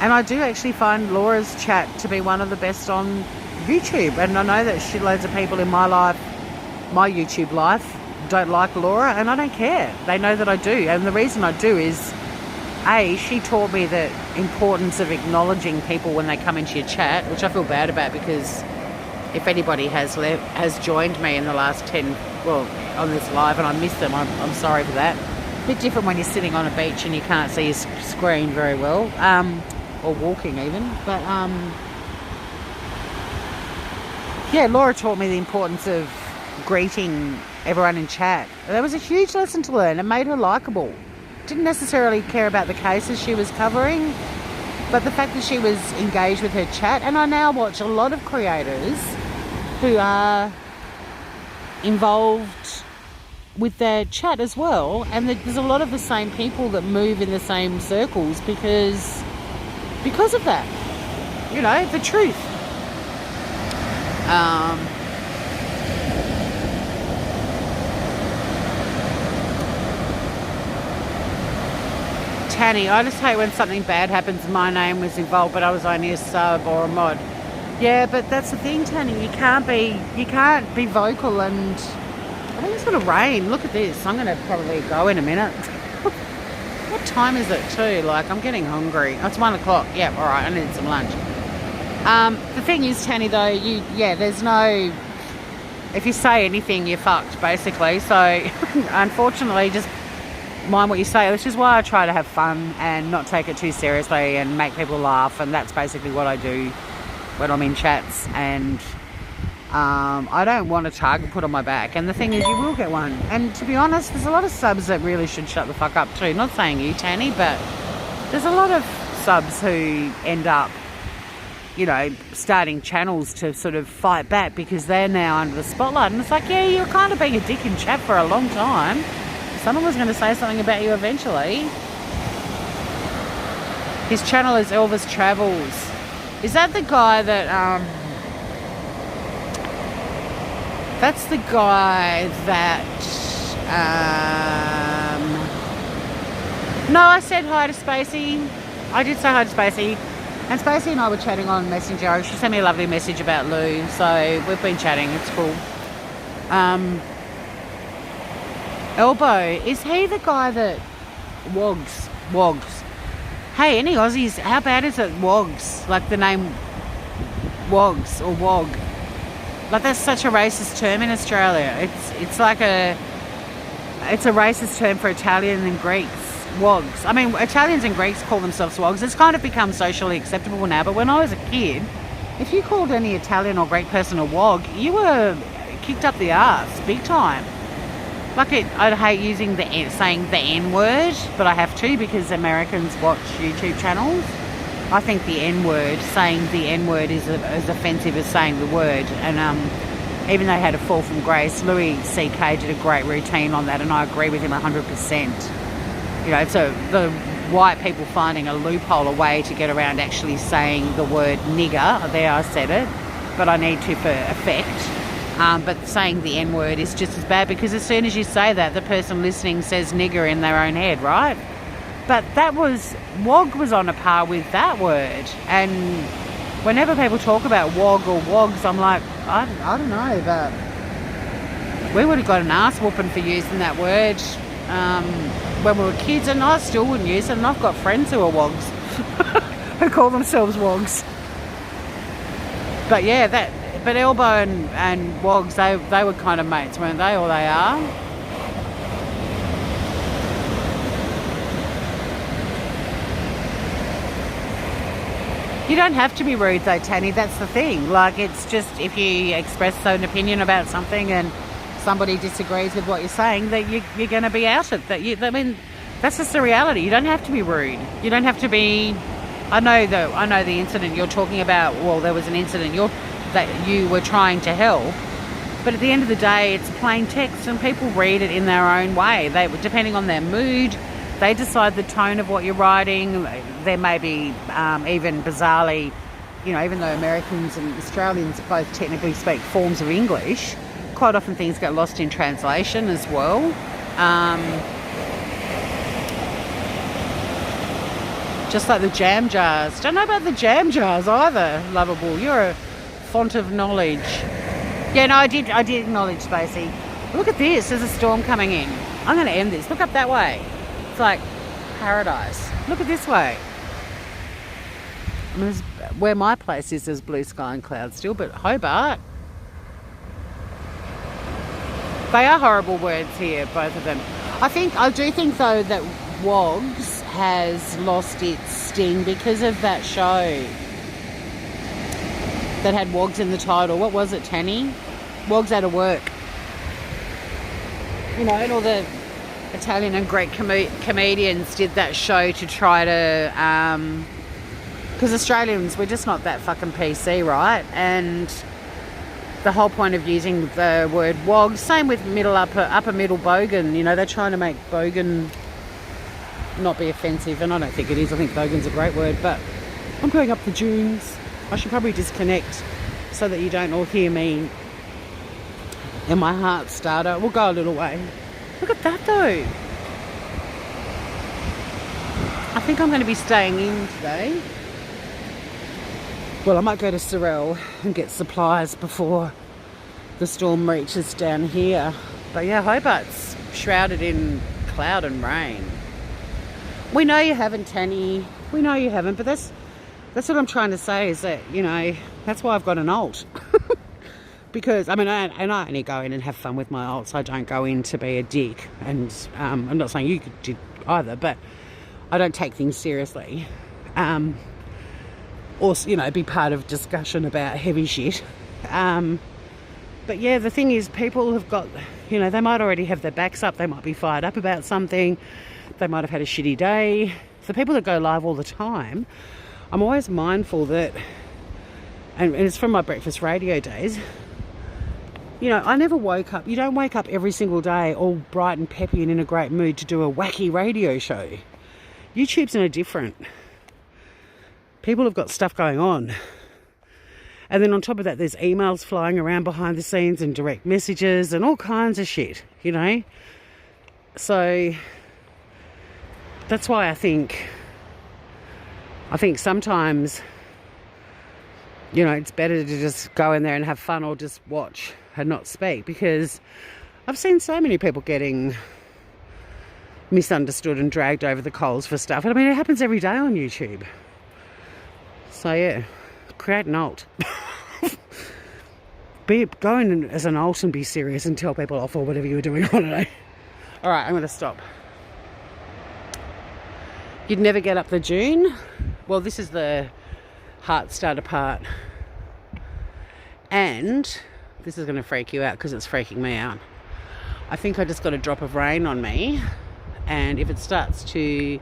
And I do actually find Laura's chat to be one of the best on YouTube. And I know that shitloads of people in my life, my YouTube life, don't like Laura, and I don't care. They know that I do. And the reason I do is, A, she taught me the importance of acknowledging people when they come into your chat, which I feel bad about because if anybody has joined me in the last 10, well, on this live, and I miss them, I'm sorry for that. A bit different when you're sitting on a beach and you can't see your screen very well, or walking even. But, yeah, Laura taught me the importance of greeting everyone in chat. That was a huge lesson to learn. It made her likeable. Didn't necessarily care about the cases she was covering, but the fact that she was engaged with her chat. And I now watch a lot of creators who are involved with their chat as well, and there's a lot of the same people that move in the same circles because of that, you know, the truth. Tanny, I just hate when something bad happens. My name was involved, but I was only a sub or a mod. Yeah, but that's the thing, Tanny. You can't be vocal. And I think it's going to rain. Look at this. I'm going to probably go in a minute. What time is it too? Like, I'm getting hungry. Oh, it's 1 o'clock. Yeah, all right. I need some lunch. The thing is, Tanny, though, there's no. If you say anything, you're fucked, basically. So, unfortunately, just mind what you say, which is why I try to have fun and not take it too seriously and make people laugh, and that's basically what I do when I'm in chats. And I don't want a target put on my back, and the thing is, you will get one. And to be honest, there's a lot of subs that really should shut the fuck up too. Not saying you, Tanny, but there's a lot of subs who end up, you know, starting channels to sort of fight back because they're now under the spotlight. And it's like, yeah, you're kind of being a dick in chat for a long time. Someone was going to say something about you eventually. His channel is Elvis Travels. Is that the guy that, that's the guy that, no, I said hi to Spacey. I did say hi to Spacey. And Spacey and I were chatting on Messenger. She sent me a lovely message about Lou. So we've been chatting. It's cool. Elbow, is he the guy that wogs? Hey, any Aussies, how bad is it, wogs? Like the name wogs or wog. Like, that's such a racist term in Australia. It's like it's a racist term for Italian and Greeks. Wogs. I mean, Italians and Greeks call themselves wogs. It's kind of become socially acceptable now, but when I was a kid, if you called any Italian or Greek person a wog, you were kicked up the arse, big time. Like I hate using saying the N word, but I have to because Americans watch YouTube channels. I think the N word, saying the N word is as offensive as saying the word. And even though he had a fall from grace, Louis C.K. did a great routine on that, and I agree with him 100%. You know, so the white people finding a loophole, a way to get around actually saying the word nigger. There, I said it, but I need to for effect. But saying the N word is just as bad, because as soon as you say that, the person listening says nigger in their own head, right? But WOG was on a par with that word. And whenever people talk about WOG or WOGs, I'm like, I don't know, but we would have got an ass whooping for using that word when we were kids, and I still wouldn't use it. And I've got friends who are WOGs, who call themselves WOGs. But yeah, but Elbow and WOGs, they were kind of mates, weren't they? Or they are. You don't have to be rude though, Tanny, that's the thing. Like, it's just, if you express an opinion about something and somebody disagrees with what you're saying, that you're going to be outed. I mean, that's just the reality. You don't have to be rude. You don't have to be... I know the incident you're talking about. Well, there was an incident that you were trying to help, but at the end of the day, it's plain text, and people read it in their own way. Depending on their mood, they decide the tone of what you're writing. There may be even bizarrely, you know, even though Americans and Australians both technically speak forms of English, quite often things get lost in translation as well. Just like the jam jars. Don't know about the jam jars either, Lovable. You're a font of knowledge. Yeah, no, I did acknowledge Spacey. Look at this. There's a storm coming in. I'm going to end this. Look up that way. It's like paradise. Look at this way. I mean, where my place is, there's blue sky and clouds still, but Hobart. They are horrible words here, both of them. I do think though that WOGs has lost its sting because of that show that had WOGs in the title. What was it, Tanny? WOGs Out of Work. You know, and all the Italian and Greek comedians did that show to try to... because Australians, we're just not that fucking PC, right? And the whole point of using the word WOG, same with upper middle bogan, you know, they're trying to make bogan not be offensive, and I don't think it is. I think bogan's a great word, but I'm going up the dunes. I should probably disconnect so that you don't all hear me and my heart starter. We'll go a little way. Look at that though. I think I'm going to be staying in today. Well, I might go to Sorel and get supplies before the storm reaches down here. But yeah, Hobart's shrouded in cloud and rain. We know you haven't, Tanny. We know you haven't, but that's what I'm trying to say, is that, you know, that's why I've got an alt. Because, I mean, I only go in and have fun with my alts. I don't go in to be a dick. And I'm not saying you did either, but I don't take things seriously. Or, you know, be part of discussion about heavy shit. But yeah, the thing is, people have got, you know, they might already have their backs up. They might be fired up about something. They might have had a shitty day. The people that go live all the time, I'm always mindful that, and it's from my breakfast radio days, you know, I never woke up. You don't wake up every single day all bright and peppy and in a great mood to do a wacky radio show. YouTube's no different. People have got stuff going on. And then on top of that, there's emails flying around behind the scenes and direct messages and all kinds of shit, you know. So that's why I think sometimes, you know, it's better to just go in there and have fun or just watch and not speak, because I've seen so many people getting misunderstood and dragged over the coals for stuff. And I mean, it happens every day on YouTube. So yeah, create an alt. Go in as an alt and be serious and tell people off or whatever you were doing. I don't know. All right, I'm going to stop. You'd never get up the dune. Well, this is the heart starter part. And this is going to freak you out because it's freaking me out. I think I just got a drop of rain on me, and if it starts to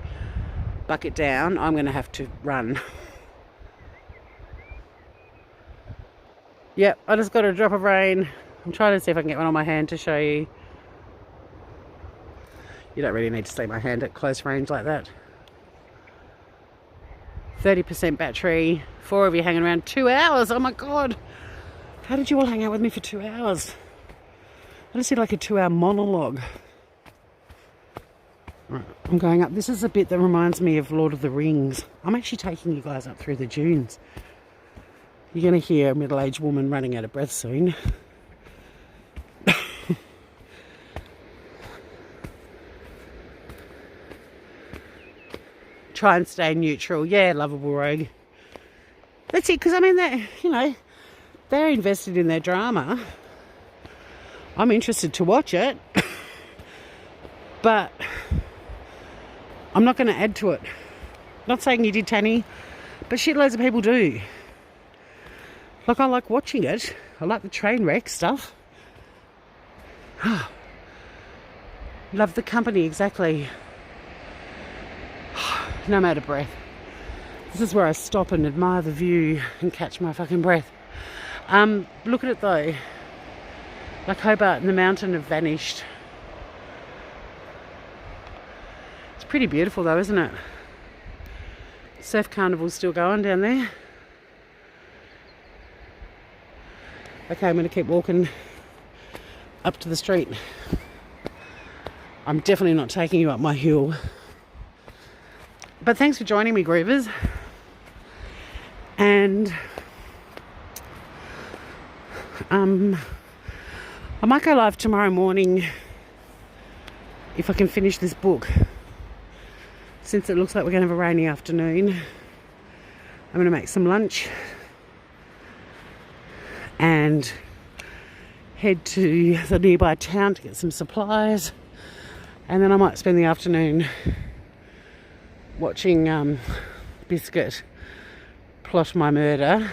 bucket down, I'm going to have to run. Yep, I just got a drop of rain. I'm trying to see if I can get one on my hand to show you. You don't really need to see my hand at close range like that. 30% battery, 4 of you hanging around, 2 hours, oh my God. How did you all hang out with me for 2 hours? I just did like a 2-hour monologue. Right, I'm going up. This is a bit that reminds me of Lord of the Rings. I'm actually taking you guys up through the dunes. You're going to hear a middle-aged woman running out of breath soon. Try and stay neutral. Yeah, lovable rogue. That's it, because I mean, they're invested in their drama. I'm interested to watch it, but I'm not going to add to it. Not saying you did, Tanny, but shitloads of people do. Like, I like watching it. I like the train wreck stuff. Love the company, exactly. No matter breath. This is where I stop and admire the view and catch my fucking breath. Look at it though. Like Hobart and the mountain have vanished. It's pretty beautiful though, isn't it? Surf carnival's still going down there. Okay, I'm going to keep walking up to the street. I'm definitely not taking you up my hill. But thanks for joining me, Groovers. And I might go live tomorrow morning if I can finish this book. Since it looks like we're going to have a rainy afternoon, I'm going to make some lunch and head to the nearby town to get some supplies. And then I might spend the afternoon watching Biscuit plot my murder,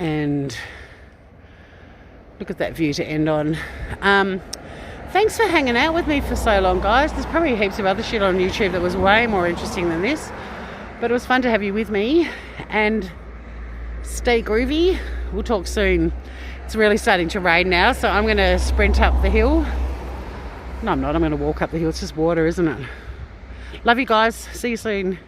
and look at that view to end on. Thanks for hanging out with me for so long, guys. There's probably heaps of other shit on YouTube that was way more interesting than this, but it was fun to have you with me, and stay groovy. We'll talk soon. It's really starting to rain now, so I'm going to sprint up the hill. No, I'm not. I'm going to walk up the hill. It's just water, isn't it? Love you guys. See you soon.